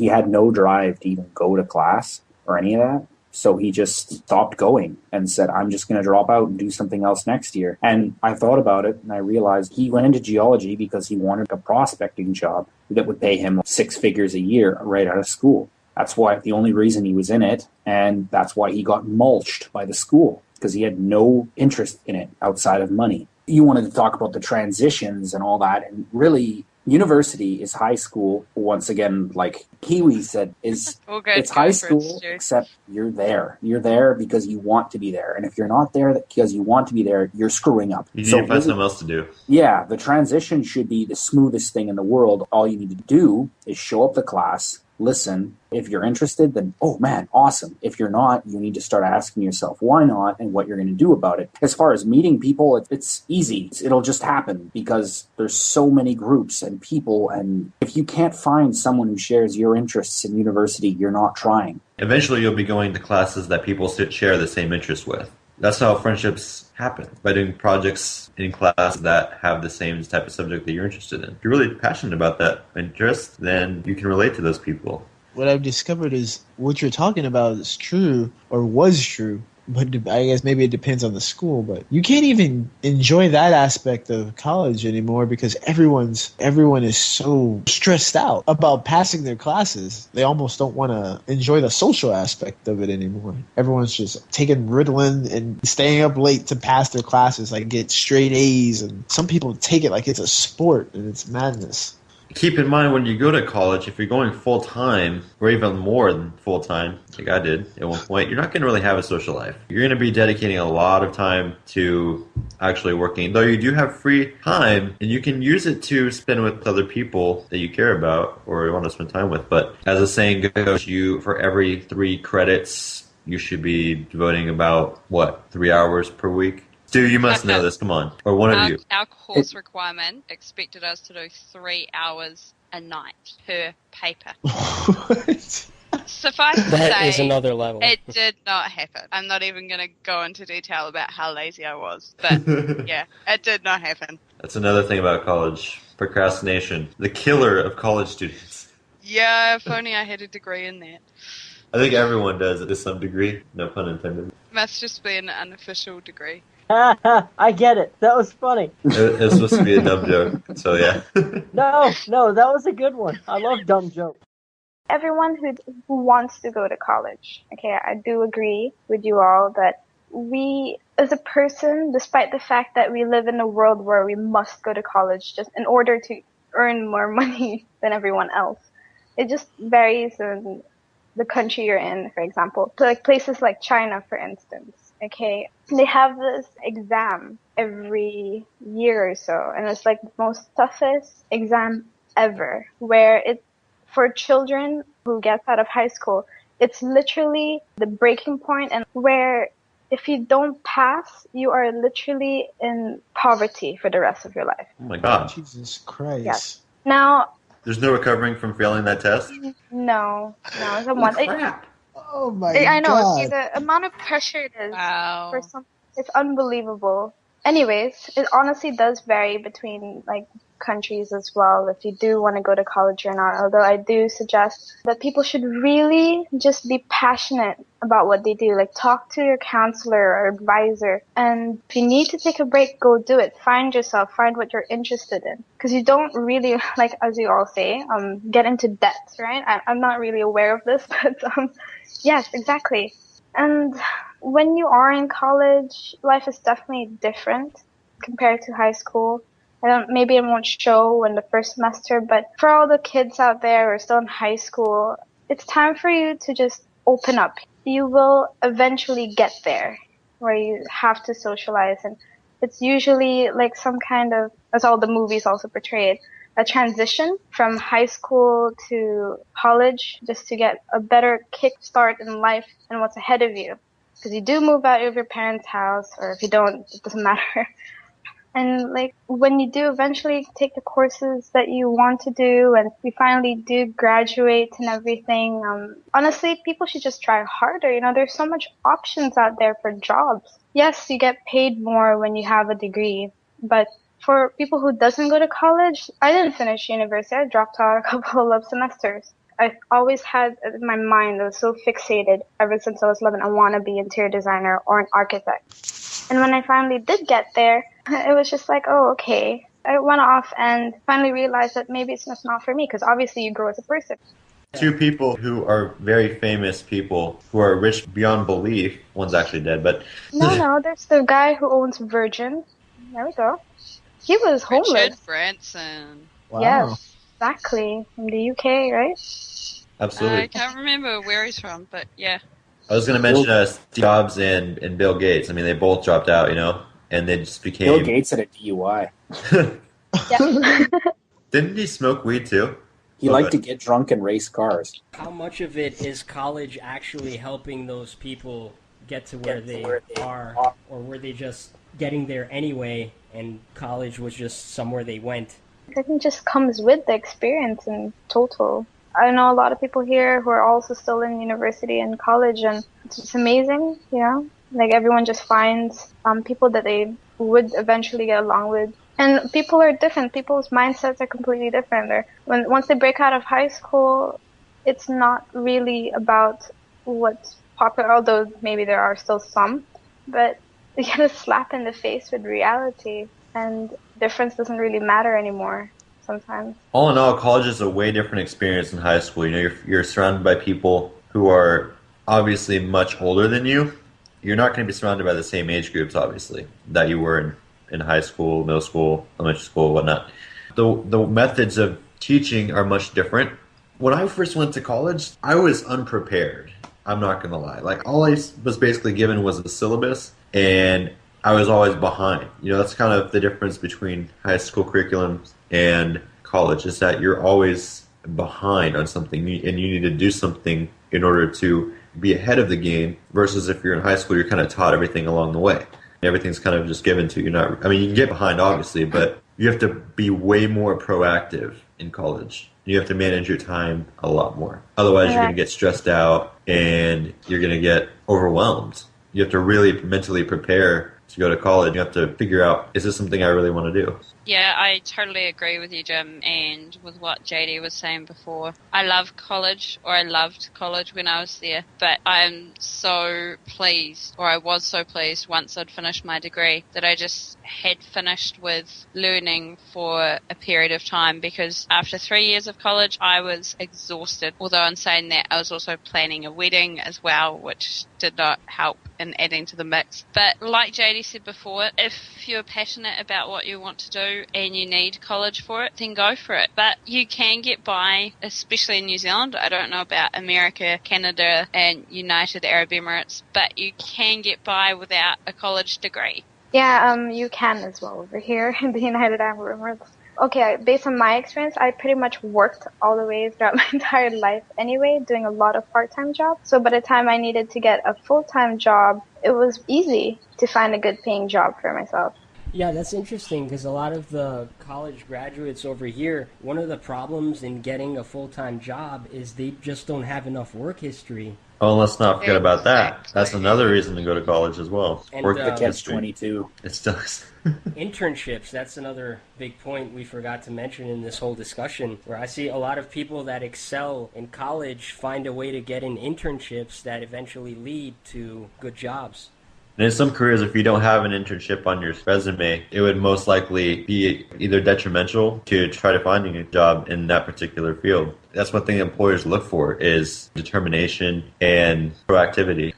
had no drive to even go to class or any of that. So he just stopped going and said, I'm just going to drop out and do something else next year. And I thought about it and I realized he went into geology because he wanted a prospecting job that would pay him 6 figures a year right out of school. That's why the only reason he was in it. And that's why he got mulched by the school, because he had no interest in it outside of money. You wanted to talk about the transitions and all that. And really, University is high school. Once again, like Kiwi said, it's high school, except you're there. You're there because you want to be there. And if you're not there because you want to be there, you're screwing up.
You need to find something else to do.
Yeah, the transition should be the smoothest thing in the world. All you need to do is show up to class, listen. If you're interested, then, oh man, awesome. If you're not, you need to start asking yourself why not and what you're going to do about it. As far as meeting people, it's easy. It'll just happen because there's so many groups and people. And if you can't find someone who shares your interests in university, you're not trying.
Eventually, you'll be going to classes that people share the same interests with. That's how friendships happen, by doing projects in class that have the same type of subject that you're interested in. If you're really passionate about that interest, then you can relate to those people.
What I've discovered is what you're talking about is true, or was true, but I guess maybe it depends on the school, but you can't even enjoy that aspect of college anymore because everyone is so stressed out about passing their classes. They almost don't want to enjoy the social aspect of it anymore. Everyone's just taking Ritalin and staying up late to pass their classes, like get straight A's, and some people take it like it's a sport, and it's madness.
Keep in mind when you go to college, if you're going full-time, or even more than full-time, like I did at one point, you're not going to really have a social life. You're going to be dedicating a lot of time to actually working, though you do have free time, and you can use it to spend with other people that you care about or want to spend time with. But as the saying goes, for every 3 credits, you should be devoting about, 3 hours per week? Stu, you must know this. Come on. Or one of you.
Our course requirement expected us to do 3 hours a night per paper.
What?
Suffice to
That
say,
is another level.
it did not happen. I'm not even going to go into detail about how lazy I was. But, yeah, it did not happen.
That's another thing about college. Procrastination. The killer of college students.
Yeah, if only I had a degree in that.
I think everyone does it to some degree. No pun intended.
Must just be an unofficial degree.
I get it. That was funny.
It was supposed to be a dumb joke, so yeah.
No, that was a good one. I love dumb jokes.
Everyone who wants to go to college, okay, I do agree with you all that we, as a person, despite the fact that we live in a world where we must go to college just in order to earn more money than everyone else, it just varies in the country you're in, for example. So like places like China, for instance. Okay, they have this exam every year or so, and it's like the most toughest exam ever, where it, for children who get out of high school, it's literally the breaking point, and where if you don't pass, you are literally in poverty for the rest of your life.
Oh my God.
Jesus Christ.
Yes. Now,
There's no recovering from failing that test?
no, someone.
Crap.
Oh my
I know.
God.
See, the amount of pressure it is
Wow.
for some, it's unbelievable. Anyways, it honestly does vary between like countries as well if you do want to go to college or not. Although I do suggest that people should really just be passionate about what they do. Like talk to your counselor or advisor. And if you need to take a break, go do it. Find yourself. Find what you're interested in. Because you don't really, like as you all say, get into debt, right? I'm not really aware of this, but yes, exactly. And when you are in college, life is definitely different compared to high school. Maybe it won't show in the first semester, but for all the kids out there who are still in high school, it's time for you to just open up. You will eventually get there where you have to socialize, and it's usually like some kind of, as all the movies also portray it, a transition from high school to college just to get a better kickstart in life and what's ahead of you. Because you do move out of your parents' house, or if you don't, it doesn't matter. And like when you do eventually take the courses that you want to do and you finally do graduate and everything, honestly, people should just try harder. You know, there's so much options out there for jobs. Yes, you get paid more when you have a degree, but for people who doesn't go to college, I didn't finish university. I dropped out a couple of semesters. I've always had in my mind, I was so fixated ever since I was 11, I want to be an interior designer or an architect. And when I finally did get there, it was just like, oh, okay. I went off and finally realized that maybe it's just not for me, because obviously you grow as a person.
2 people who are very famous people who are rich beyond belief. One's actually dead, but...
No, there's the guy who owns Virgin. There we go. He was homeless.
Richard Branson.
Wow.
Yes, exactly. From the UK, right?
Absolutely.
I can't remember where he's from, but yeah.
I was going to mention Steve Jobs and Bill Gates. I mean, they both dropped out, and they just became.
Bill Gates had a DUI.
Yeah.
Didn't he smoke weed too?
He liked to get drunk and race cars.
How much of it is college actually helping those people get to where they are, or were they just getting there anyway, and college was just somewhere they went?
I think it just comes with the experience in total. I know a lot of people here who are also still in university and college, and it's amazing, Like everyone just finds people that they would eventually get along with. And people are different. People's mindsets are completely different. Once they break out of high school, it's not really about what's popular, although maybe there are still some, but they get a slap in the face with reality, and difference doesn't really matter anymore sometimes.
All in all, college is a way different experience than high school. You're surrounded by people who are obviously much older than you. You're not going to be surrounded by the same age groups, obviously, that you were in high school, middle school, elementary school, whatnot. The methods of teaching are much different. When I first went to college, I was unprepared. I'm not going to lie. Like, all I was basically given was a syllabus, and I was always behind. That's kind of the difference between high school curriculums and college, is that you're always behind on something, and you need to do something in order to be ahead of the game, versus if you're in high school, you're kind of taught everything along the way. Everything's kind of just given to you. You can get behind, obviously, but you have to be way more proactive in college. You have to manage your time a lot more. Otherwise, you're going to get stressed out and you're going to get overwhelmed. You have to really mentally prepare to go to college. You have to figure out, is this something I really want to do?
Yeah, I totally agree with you, Jim, and with what JD was saying before. I love college, or I loved college when I was there, but I'm so pleased, or I was so pleased once I'd finished my degree, that I just had finished with learning for a period of time, because after 3 years of college, I was exhausted. Although in saying that, I was also planning a wedding as well, which did not help in adding to the mix. But like JD said before, if you're passionate about what you want to do and you need college for it, then go for it. But you can get by, especially in New Zealand. I don't know about America, Canada, and United Arab Emirates, but you can get by without a college degree.
Yeah, you can as well over here in the United Arab Emirates. Okay, based on my experience, I pretty much worked all the way throughout my entire life anyway, doing a lot of part-time jobs. So by the time I needed to get a full-time job, it was easy to find a good paying job for myself.
Yeah, that's interesting, because a lot of the college graduates over here, one of the problems in getting a full-time job is they just don't have enough work history.
Oh, let's not forget about that. That's another reason to go to college as well.
And,
work
The catch-22.
It still is.
Internships, that's another big point we forgot to mention in this whole discussion, where I see a lot of people that excel in college find a way to get in internships that eventually lead to good jobs.
And in some careers, if you don't have an internship on your resume, it would most likely be either detrimental to try to finding a job in that particular field. That's one thing employers look for, is determination and proactivity.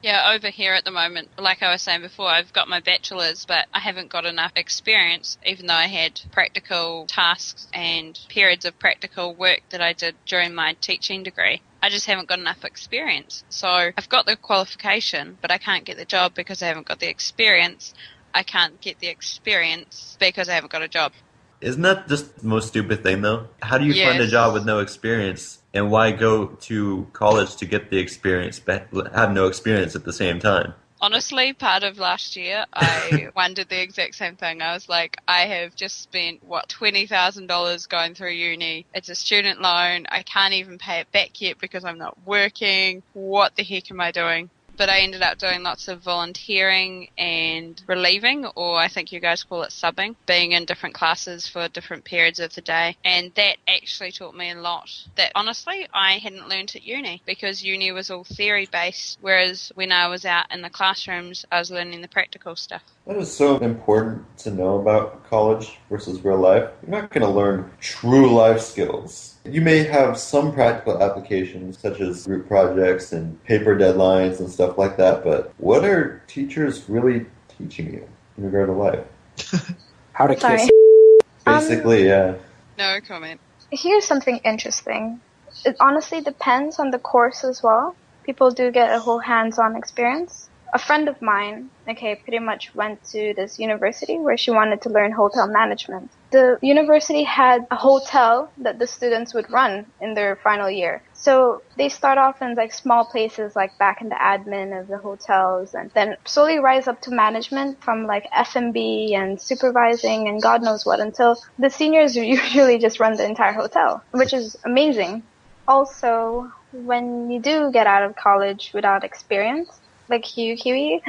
Yeah, over here at the moment, like I was saying before, I've got my bachelor's, but I haven't got enough experience, even though I had practical tasks and periods of practical work that I did during my teaching degree. I just haven't got enough experience. So I've got the qualification, but I can't get the job because I haven't got the experience. I can't get the experience because I haven't got a job.
Isn't that just the most stupid thing, though? How do you find a
Yes.
job with no experience, and why go to college to get the experience, but have no experience at the same time?
Honestly, part of last year, I wondered the exact same thing. I was like, I have just spent, $20,000 going through uni. It's a student loan. I can't even pay it back yet because I'm not working. What the heck am I doing? But I ended up doing lots of volunteering and relieving, or I think you guys call it subbing, being in different classes for different periods of the day. And that actually taught me a lot that honestly I hadn't learned at uni, because uni was all theory-based, whereas when I was out in the classrooms, I was learning the practical stuff.
That is so important to know about college versus real life. You're not going to learn true life skills. You may have some practical applications, such as group projects and paper deadlines and stuff like that, but what are teachers really teaching you in regard to life?
How to
Sorry.
kiss.
Basically, yeah.
No comment.
Here's something interesting. It honestly depends on the course as well. People do get a whole hands-on experience. A friend of mine, pretty much went to this university where she wanted to learn hotel management. The university had a hotel that the students would run in their final year. So they start off in like small places, like back in the admin of the hotels, and then slowly rise up to management from like F&B and supervising and God knows what, until the seniors usually just run the entire hotel, which is amazing. Also, when you do get out of college without experience, like Kiwi,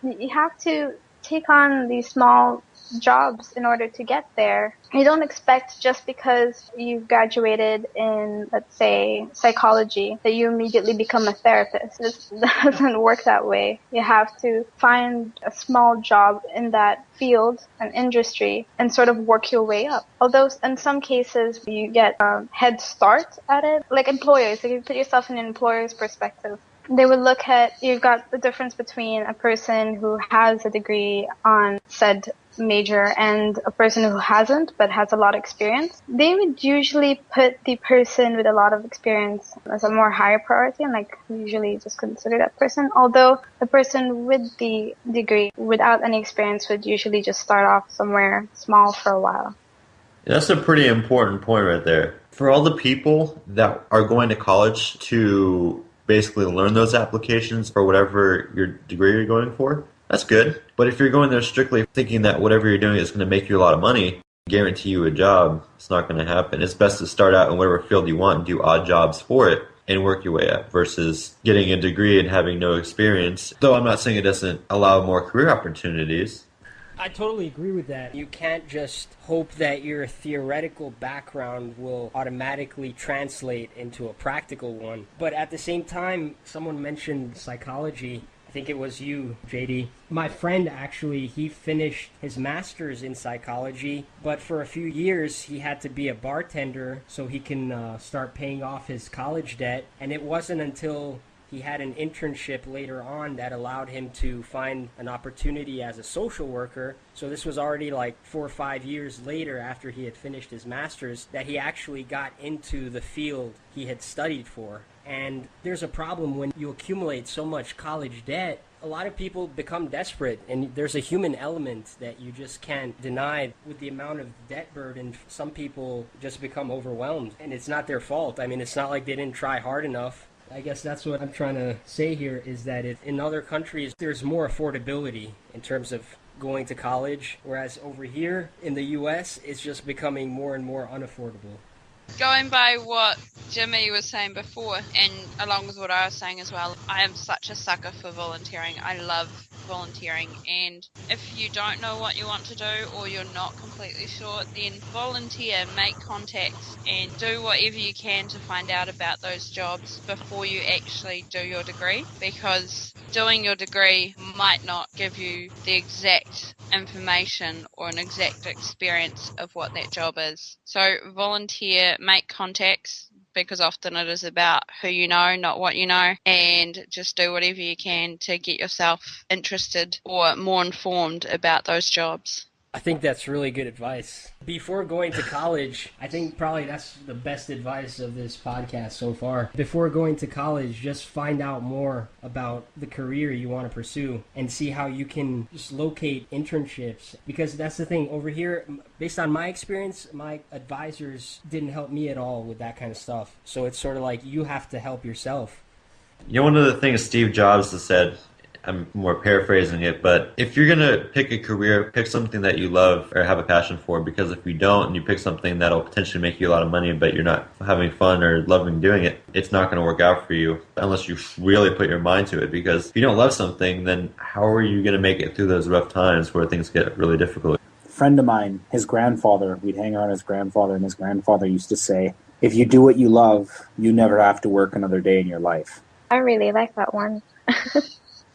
you have to take on these small jobs in order to get there. You don't expect just because you've graduated in, let's say, psychology, that you immediately become a therapist. It doesn't work that way. You have to find a small job in that field and industry and sort of work your way up. Although in some cases you get a head start at it, like employers, if you put yourself in an employer's perspective, they would look at, you've got the difference between a person who has a degree on said major and a person who hasn't but has a lot of experience. They would usually put the person with a lot of experience as a more higher priority and like usually just consider that person. Although the person with the degree without any experience would usually just start off somewhere small for a while.
That's a pretty important point right there. For all the people that are going to college to basically learn those applications for whatever your degree you're going for, that's good. But if you're going there strictly thinking that whatever you're doing is going to make you a lot of money, guarantee you a job, it's not going to happen. It's best to start out in whatever field you want and do odd jobs for it and work your way up versus getting a degree and having no experience. Though I'm not saying it doesn't allow more career opportunities.
I totally agree with that. You can't just hope that your theoretical background will automatically translate into a practical one. But at the same time, someone mentioned psychology. I think it was you, JD. My friend, actually, he finished his master's in psychology, but for a few years he had to be a bartender so he can start paying off his college debt. And it wasn't until he had an internship later on that allowed him to find an opportunity as a social worker. So this was already like 4 or 5 years later after he had finished his master's that he actually got into the field he had studied for. And there's a problem when you accumulate so much college debt. A lot of people become desperate, and there's a human element that you just can't deny. With the amount of debt burden, some people just become overwhelmed, and it's not their fault. I mean, it's not like they didn't try hard enough. I guess that's what I'm trying to say here, is that if in other countries there's more affordability in terms of going to college, whereas over here in the US it's just becoming more and more unaffordable.
Going by what Jimmy was saying before, and along with what I was saying as well, I am such a sucker for volunteering. I love volunteering, and if you don't know what you want to do or you're not completely sure, then volunteer, make contacts, and do whatever you can to find out about those jobs before you actually do your degree, because doing your degree might not give you the exact information or an exact experience of what that job is. So volunteer, make contacts, because often it is about who you know, not what you know, and just do whatever you can to get yourself interested or more informed about those jobs.
I think that's really good advice. Before going to college, I think probably that's the best advice of this podcast so far. Before going to college, just find out more about the career you want to pursue and see how you can just locate internships. Because that's the thing, over here, based on my experience, my advisors didn't help me at all with that kind of stuff. So it's sort of like you have to help yourself.
You know, one of the things Steve Jobs has said, I'm more paraphrasing it, but if you're going to pick a career, pick something that you love or have a passion for, because if you don't and you pick something that'll potentially make you a lot of money but you're not having fun or loving doing it, it's not going to work out for you unless you really put your mind to it. Because if you don't love something, then how are you going to make it through those rough times where things get really difficult?
A friend of mine, his grandfather, we'd hang around his grandfather, and his grandfather used to say, if you do what you love, you never have to work another day in your life.
I really like that one.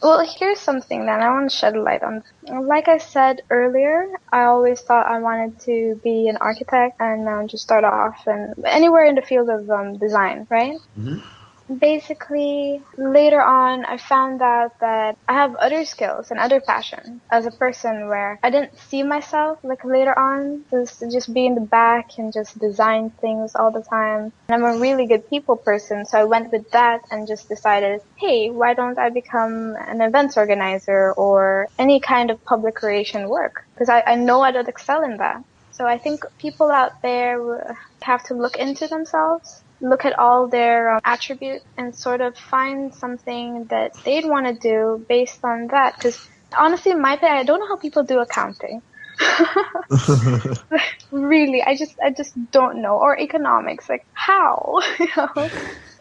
Well, here's something that I want to shed a light on. Like I said earlier, I always thought I wanted to be an architect and just start off and anywhere in the field of design, right?
Mm-hmm.
Basically, later on, I found out that I have other skills and other passions as a person where I didn't see myself like later on just be in the back and just design things all the time. And I'm a really good people person, so I went with that and just decided, hey, why don't I become an events organizer or any kind of public relation work? Because I know I'd excel in that. So I think people out there have to look into themselves, look at all their attributes, and sort of find something that they'd want to do based on that. Because honestly, in my opinion, I don't know how people do accounting. Really, I just don't know. Or economics, like how?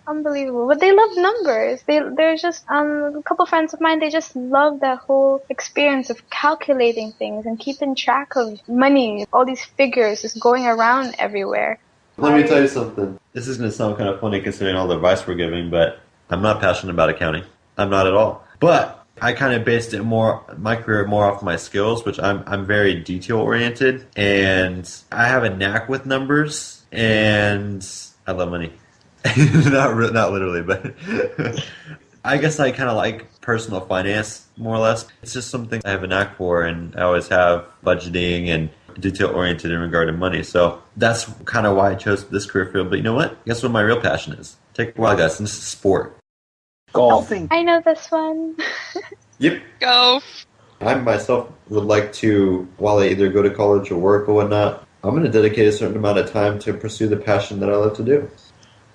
Unbelievable. But they love numbers. They're just a couple friends of mine, they just love the whole experience of calculating things and keeping track of money, all these figures just going around everywhere.
Let me tell you something. This is going to sound kind of funny considering all the advice we're giving, but I'm not passionate about accounting. I'm not at all. But I kind of based it my career more off my skills, which I'm very detail oriented, and I have a knack with numbers, and I love money. not literally, but I guess I kind of like personal finance more or less. It's just something I have a knack for, and I always have budgeting and detail-oriented in regard to money. So that's kind of why I chose this career field. But you know what? Guess what my real passion is? Take a while, guys. And this is sport.
Golf.
I know this one.
Yep.
Golf.
I myself would like to, while I either go to college or work or whatnot, I'm going to dedicate a certain amount of time to pursue the passion that I love to do.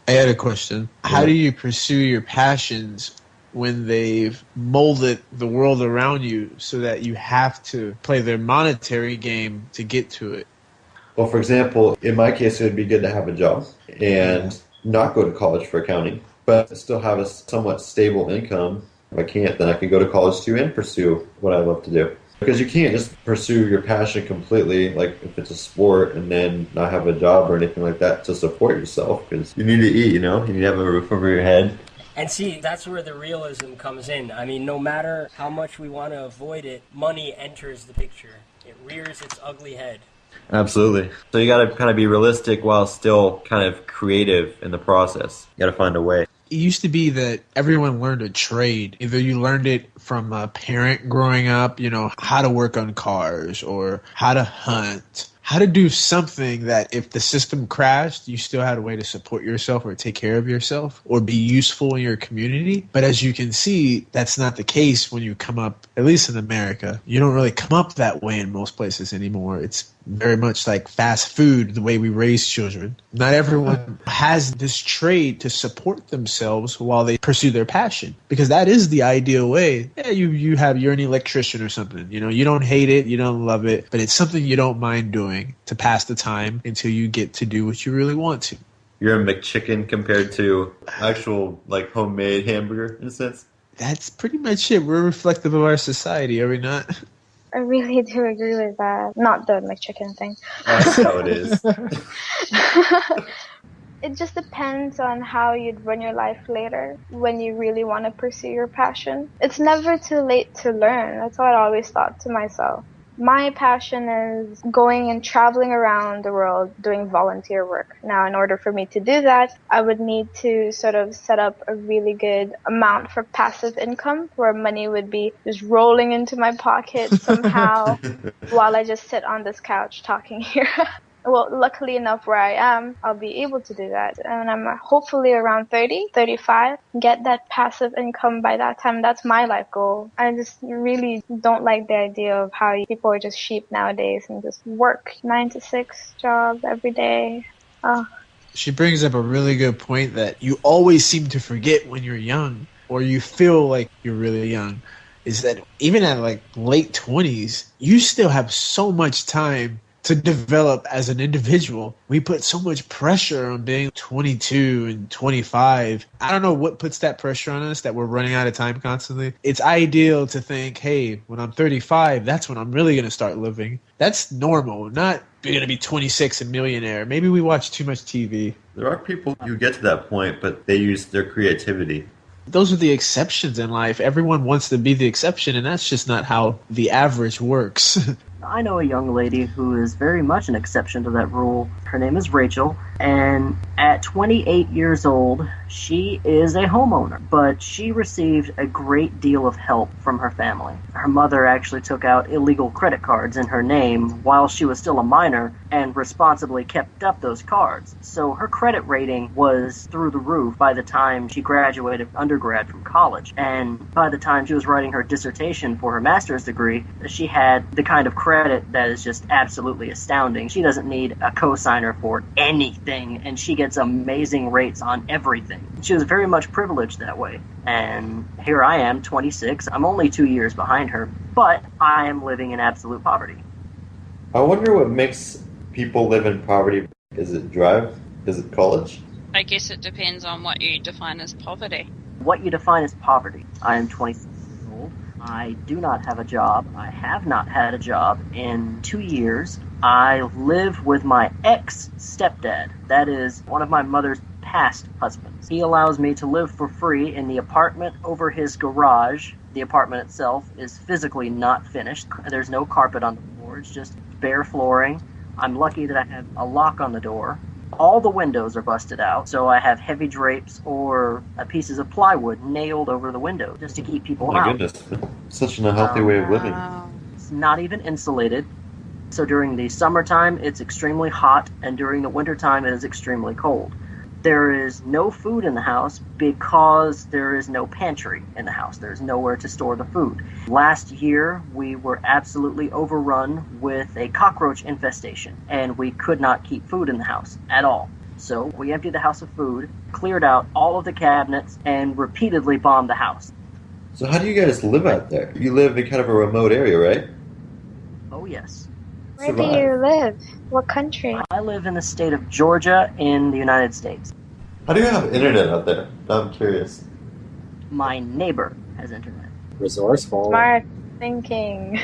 I had a question. How do you pursue your passions when they've molded the world around you so that you have to play their monetary game to get to it?
Well, for example, in my case, it would be good to have a job and not go to college for accounting, but still have a somewhat stable income. If I can't, then I can go to college too and pursue what I love to do. Because you can't just pursue your passion completely, like if it's a sport, and then not have a job or anything like that to support yourself. Because you need to eat, you know? You need to have a roof over your head.
And see, that's where the realism comes in. I mean, no matter how much we want to avoid it, money enters the picture. It rears its ugly head.
Absolutely. So you got to kind of be realistic while still kind of creative in the process. You got to find a way.
It used to be that everyone learned a trade. Either you learned it from a parent growing up, you know, how to work on cars or how to hunt, how to do something that if the system crashed, you still had a way to support yourself or take care of yourself or be useful in your community. But as you can see, that's not the case when you come up, at least in America. You don't really come up that way in most places anymore. It's very much like fast food, the way we raise children. Not everyone has this trade to support themselves while they pursue their passion, because that is the ideal way. Yeah, you're an electrician or something. You know, you don't hate it, you don't love it, but it's something you don't mind doing to pass the time until you get to do what you really want to.
You're a McChicken compared to actual, like, homemade hamburger, in a sense?
That's pretty much it. We're reflective of our society, are we not?
I really do agree with that. Not the McChicken thing.
That's how it is.
It just depends on how you'd run your life later when you really want to pursue your passion. It's never too late to learn. That's what I always thought to myself. My passion is going and traveling around the world doing volunteer work. Now, in order for me to do that, I would need to sort of set up a really good amount for passive income where money would be just rolling into my pocket somehow while I just sit on this couch talking here. Well, luckily enough where I am, I'll be able to do that. And I'm hopefully around 30, 35, get that passive income by that time. That's my life goal. I just really don't like the idea of how people are just sheep nowadays and just work 9 to 6 jobs every day.
She brings up a really good point that you always seem to forget when you're young, or you feel like you're really young, is that even at like late 20s, you still have so much time to develop as an individual. We put so much pressure on being 22 and 25. I don't know what puts that pressure on us, that we're running out of time constantly. It's ideal to think, hey, when I'm 35, that's when I'm really going to start living. That's normal, not you're going to be 26 and millionaire. Maybe we watch too much TV.
There are people who get to that point, but they use their creativity.
Those are the exceptions in life. Everyone wants to be the exception, and that's just not how the average works.
I know a young lady who is very much an exception to that rule. Her name is Rachel, and at 28 years old, she is a homeowner, but she received a great deal of help from her family. Her mother actually took out illegal credit cards in her name while she was still a minor and responsibly kept up those cards. So her credit rating was through the roof by the time she graduated undergrad from college. And by the time she was writing her dissertation for her master's degree, she had the kind of credit that is just absolutely astounding. She doesn't need a cosigner for anything, and she gets amazing rates on everything. She was very much privileged that way. And here I am, 26. I'm only 2 years behind her, but I am living in absolute poverty.
I wonder what makes people live in poverty. Is it drive? Is it college?
I guess it depends on what you define as poverty.
What you define as poverty. I am 26 years old. I do not have a job. I have not had a job in 2 years. I live with my ex-stepdad. That is one of my mother's past husbands. He allows me to live for free in the apartment over his garage. The apartment itself is physically not finished. There's no carpet on the floor. It's just bare flooring. I'm lucky that I have a lock on the door. All the windows are busted out, so I have heavy drapes or pieces of plywood nailed over the window just to keep people out.
My goodness, such an unhealthy way of living.
It's not even insulated. So during the summertime, it's extremely hot, and during the wintertime, it is extremely cold. There is no food in the house because there is no pantry in the house. There's nowhere to store the food. Last year, we were absolutely overrun with a cockroach infestation, and we could not keep food in the house at all. So we emptied the house of food, cleared out all of the cabinets, and repeatedly bombed the house.
So how do you guys live out there? You live in kind of a remote area, right?
Oh, yes.
Where do you live? What country?
I live in the state of Georgia in the United States.
How do you have internet out there? I'm curious.
My neighbor has internet.
Resourceful.
Smart thinking.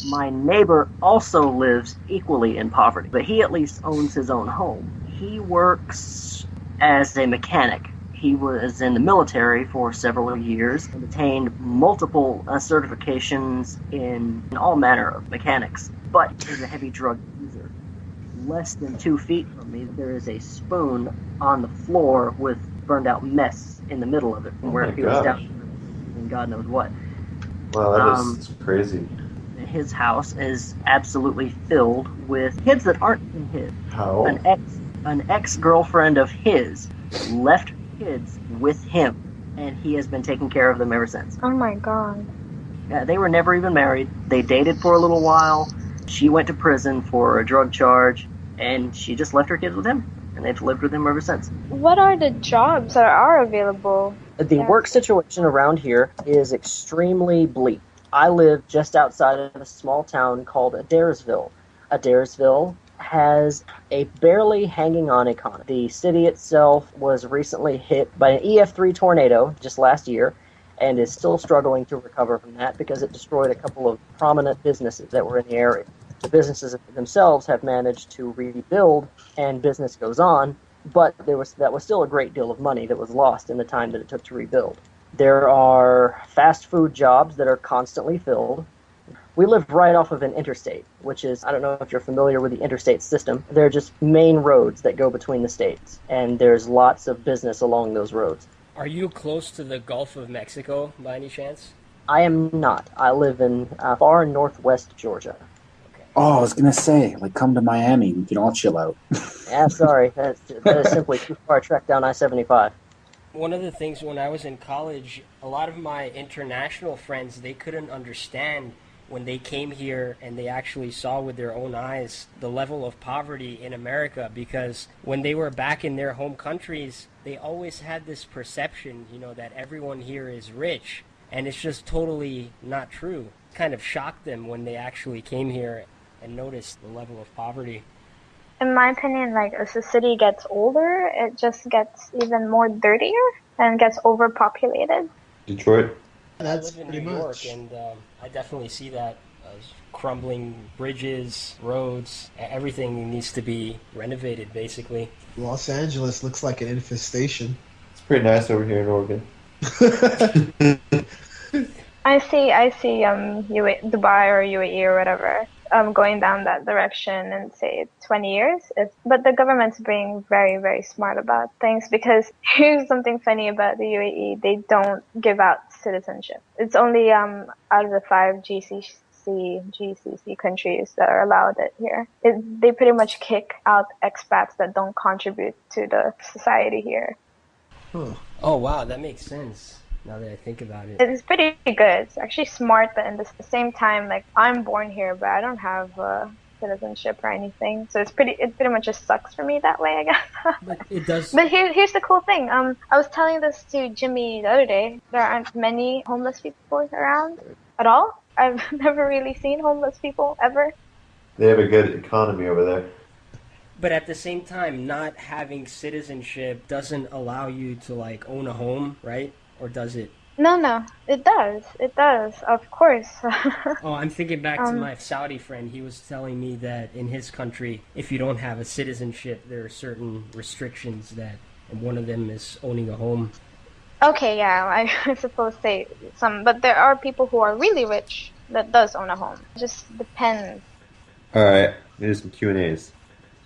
My neighbor also lives equally in poverty, but he at least owns his own home. He works as a mechanic. He was in the military for several years and obtained multiple certifications in all manner of mechanics, but is a heavy drug user. Less than 2 feet from me, there is a spoon on the floor with burned out mess in the middle of it from where he was down and God knows what.
Wow, that is crazy.
His house is absolutely filled with kids that aren't in his.
How?
An ex-girlfriend of his left kids with him, and he has been taking care of them ever since.
Oh my god.
Yeah, they were never even married. They dated for a little while. She went to prison for a drug charge, and she just left her kids with him, and they've lived with him ever since.
What are the jobs that are available?
The work situation around here is extremely bleak. I live just outside of a small town called Adairsville. Adairsville has a barely hanging on economy. The city itself was recently hit by an EF3 tornado just last year and is still struggling to recover from that because it destroyed a couple of prominent businesses that were in the area. The businesses themselves have managed to rebuild and business goes on, but that was still a great deal of money that was lost in the time that it took to rebuild. There are fast food jobs that are constantly filled. We live right off of an interstate, which is, I don't know if you're familiar with the interstate system. They're just main roads that go between the states, and there's lots of business along those roads.
Are you close to the Gulf of Mexico by any chance?
I am not. I live in far northwest Georgia.
Oh, I was going to say, like, come to Miami. We can all chill out.
Yeah, sorry. That is simply too far a trek down I-75.
One of the things when I was in college, a lot of my international friends, they couldn't understand when they came here and they actually saw with their own eyes the level of poverty in America, because when they were back in their home countries, they always had this perception, that everyone here is rich, and it's just totally not true. It kind of shocked them when they actually came here and noticed the level of poverty.
In my opinion, like, as the city gets older, it just gets even more dirtier and gets overpopulated.
Detroit?
That's
I live in
pretty
New
much.
York, and I definitely see that as crumbling bridges, roads, everything needs to be renovated, basically.
Los Angeles looks like an infestation.
It's pretty nice over here in Oregon.
I see, Dubai or UAE or whatever, going down that direction in, say, 20 years. But the government's being very, very smart about things, because here's something funny about the UAE. They don't give out citizenship. It's only, out of the 5 GCC countries that are allowed it here. They pretty much kick out expats that don't contribute to the society here.
Oh wow, that makes sense. Now that I think about it.
It's pretty good. It's actually smart, but at the same time, like, I'm born here, but I don't have citizenship or anything. So it pretty much just sucks for me that way, I guess.
But it does.
But here's the cool thing. I was telling this to Jimmy the other day. There aren't many homeless people around at all. I've never really seen homeless people ever.
They have a good economy over there.
But at the same time, not having citizenship doesn't allow you to, like, own a home, right? Or does it?
No, it does. It does, of course.
Oh, I'm thinking back to my Saudi friend. He was telling me that in his country, if you don't have a citizenship, there are certain restrictions that, and one of them is owning a home.
Okay, yeah, I suppose but there are people who are really rich that does own a home. It just depends.
All right, here's some Q&As.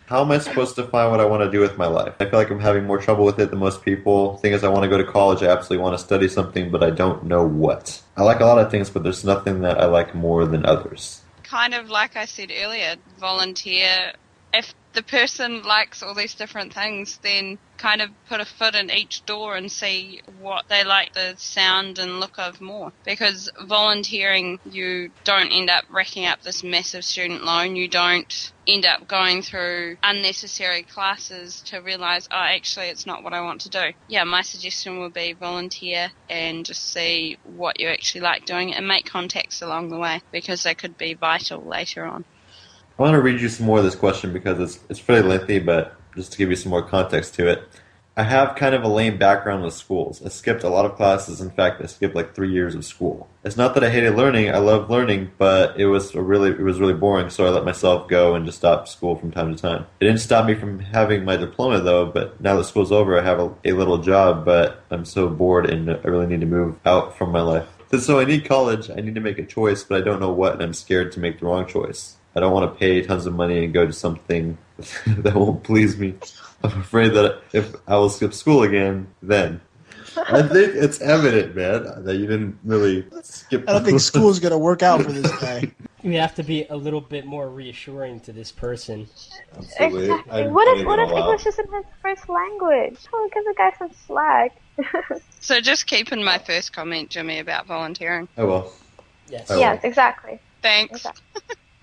How am I supposed to find what I want to do with my life? I feel like I'm having more trouble with it than most people. Thing is, I want to go to college. I absolutely want to study something, but I don't know what. I like a lot of things, but there's nothing that I like more than others.
Kind of like I said earlier, volunteer. If the person likes all these different things, then kind of put a foot in each door and see what they like the sound and look of more. Because volunteering, you don't end up racking up this massive student loan. You don't end up going through unnecessary classes to realise, oh, actually, it's not what I want to do. Yeah, my suggestion would be volunteer and just see what you actually like doing and make contacts along the way, because they could be vital later on.
I want to read you some more of this question because it's pretty lengthy, but just to give you some more context to it. I have kind of a lame background with schools. I skipped a lot of classes. In fact, I skipped like 3 years of school. It's not that I hated learning. I loved learning, but it was really boring, so I let myself go and just stopped school from time to time. It didn't stop me from having my diploma, though, but now that school's over, I have a little job, but I'm so bored and I really need to move out from my life. So I need college. I need to make a choice, but I don't know what, and I'm scared to make the wrong choice. I don't want to pay tons of money and go to something that won't please me. I'm afraid that if I will skip school again, then. I think it's evident, man, that you didn't really skip.
I don't think school's going to work out for this guy.
You have to be a little bit more reassuring to this person.
Absolutely.
Exactly. What if English isn't his first language? Oh, give the guy some slack.
So just keep in my first comment, Jimmy, about volunteering.
I will.
Yes.
Yes, exactly.
Thanks.
Exactly.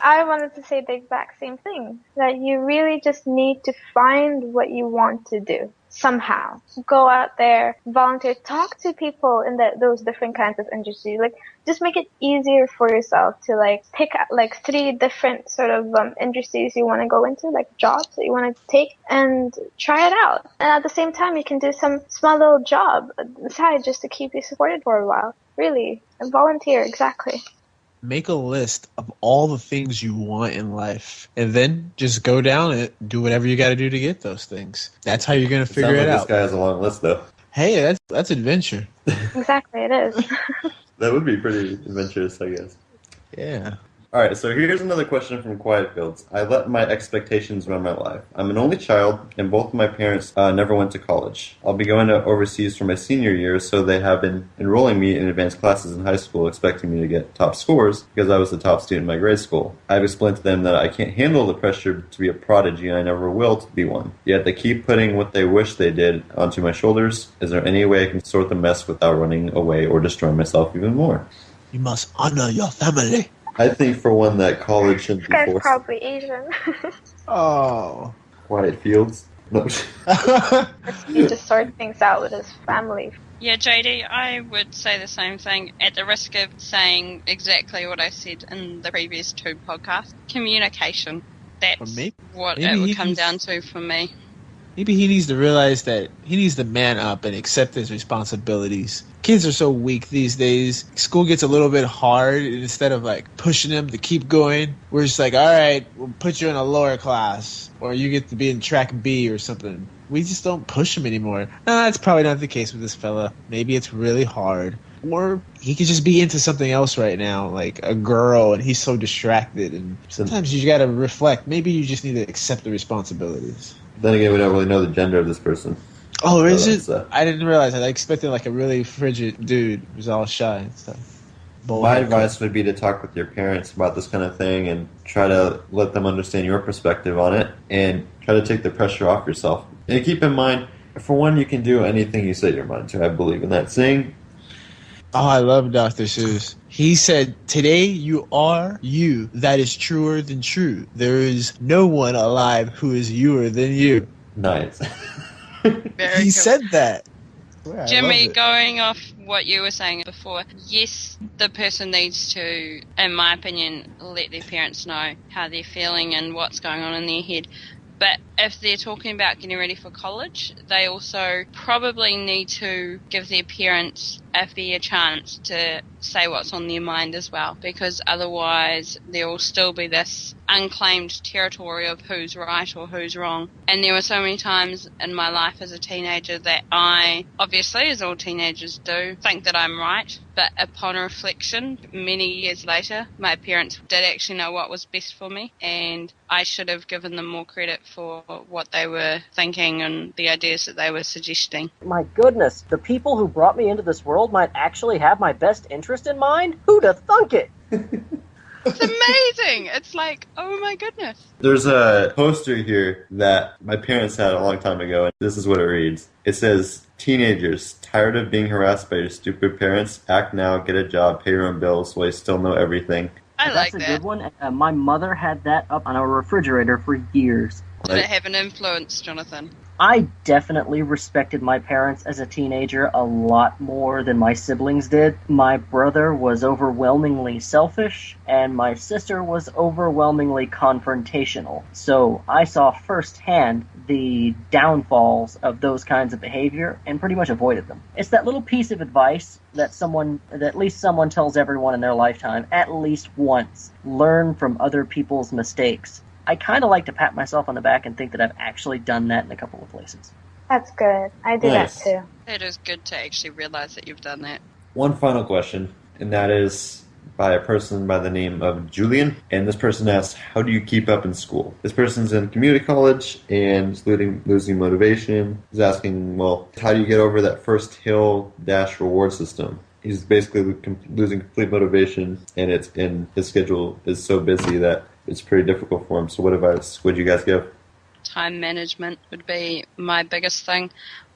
I wanted to say the exact same thing, that you really just need to find what you want to do somehow. Go out there, volunteer, talk to people in those different kinds of industries. Like, just make it easier for yourself to pick like 3 different sort of industries you want to go into, like jobs that you want to take, and try it out. And at the same time, you can do some small little job aside just to keep you supported for a while. Really, and volunteer, exactly.
Make a list of all the things you want in life, and then just go down it, do whatever you got to do to get those things. That's how you're going to figure it out.
This guy has a long list, though.
Hey, that's adventure.
Exactly, it is.
That would be pretty adventurous, I guess.
Yeah.
All right, so here's another question from Quiet Fields. I let my expectations run my life. I'm an only child, and both of my parents never went to college. I'll be going to overseas for my senior year, so they have been enrolling me in advanced classes in high school, expecting me to get top scores because I was the top student in my grade school. I've explained to them that I can't handle the pressure to be a prodigy, and I never will to be one. Yet they keep putting what they wish they did onto my shoulders. Is there any way I can sort the mess without running away or destroying myself even more?
You must honor your family.
I think for one that college shouldn't
This
be
guy's
forced.
probably Asian.
Oh.
Quiet Fields? No.
He just sort things out with his family.
Yeah, JD, I would say the same thing at the risk of saying exactly what I said in the previous 2 podcasts. Communication. That's what it would come down to for me.
Maybe he needs to realize that he needs to man up and accept his responsibilities. Kids are so weak these days. School gets a little bit hard, and instead of pushing them to keep going, we're just like, all right, we'll put you in a lower class, or you get to be in track B or something. We just don't push them anymore. No, that's probably not the case with this fella. Maybe it's really hard. Or he could just be into something else right now, like a girl, and he's so distracted. And sometimes you got to reflect. Maybe you just need to accept the responsibilities.
Then again, we don't really know the gender of this person.
Oh, is it?
So.
I didn't realize that. I expected like a really frigid dude who's all shy and stuff.
My advice would be to talk with your parents about this kind of thing and try to let them understand your perspective on it and try to take the pressure off yourself. And keep in mind, for one, you can do anything you set your mind to. I believe in that saying.
Oh, I love Dr. Seuss. He said, "Today you are you. That is truer than true. There is no one alive who is youer than you."
Nice.
Very
He
cool.
said that. I
Jimmy,
love it.
going off what you were saying before, yes, the person needs to, in my opinion, let their parents know how they're feeling and what's going on in their head. But if they're talking about getting ready for college, they also probably need to give their parents a fair chance to say what's on their mind as well, because otherwise there will still be this unclaimed territory of who's right or who's wrong. And there were so many times in my life as a teenager that I, obviously, as all teenagers do, think that I'm right. But upon reflection, many years later, my parents did actually know what was best for me, and I should have given them more credit for what they were thinking and the ideas that they were suggesting.
My goodness, the people who brought me into this world might actually have my best interest in mind? Who'd have thunk it?
It's amazing! It's like, oh my goodness.
There's a poster here that my parents had a long time ago, and this is what it reads. It says, "Teenagers, tired of being harassed by your stupid parents? Act now, get a job, pay your own bills while you still know everything."
I like
That's a
that.
good one. My mother had that up on our refrigerator for years.
Did it have an influence, Jonathan?
I definitely respected my parents as a teenager a lot more than my siblings did. My brother was overwhelmingly selfish, and my sister was overwhelmingly confrontational. So I saw firsthand the downfalls of those kinds of behavior and pretty much avoided them. It's that little piece of advice that at least someone tells everyone in their lifetime, at least once. Learn from other people's mistakes. I kind of like to pat myself on the back and think that I've actually done that in a couple of places.
That's good. I do
Nice.
that too.
It is good to actually realize that you've done that.
One final question, and that is by a person by the name of Julian. And this person asks, how do you keep up in school? This person's in community college and is losing motivation. He's asking, well, how do you get over that first hill dash reward system? He's basically losing complete motivation, and his schedule is so busy that it's pretty difficult for him. So what advice would you guys give?
Time management would be my biggest thing.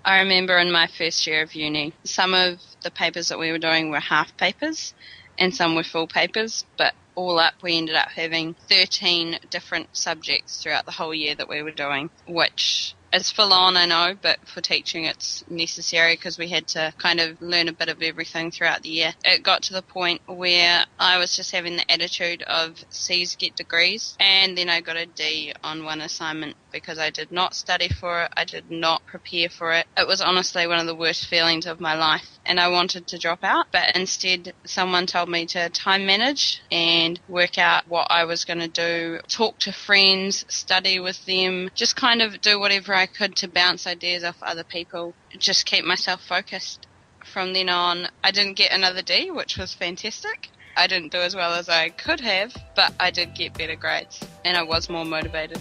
I remember in my first year of uni, some of the papers that we were doing were half papers and some were full papers, but all up we ended up having 13 different subjects throughout the whole year that we were doing, which is full on, I know, but for teaching it's necessary because we had to kind of learn a bit of everything throughout the year. It got to the point where I was just having the attitude of C's get degrees, and then I got a D on one assignment because I did not study for it, I did not prepare for it. It was honestly one of the worst feelings of my life, and I wanted to drop out, but instead someone told me to time manage and work out what I was going to do, talk to friends, study with them, just kind of do whatever I could to bounce ideas off other people, just keep myself focused. From then on, I didn't get another D, which was fantastic. I didn't do as well as I could have, but I did get better grades, and I was more motivated.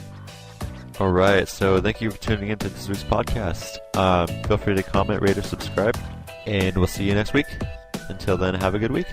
All right, so thank you for tuning into this week's podcast. Feel free to comment, rate, or subscribe, and we'll see you next week. Until then, have a good week.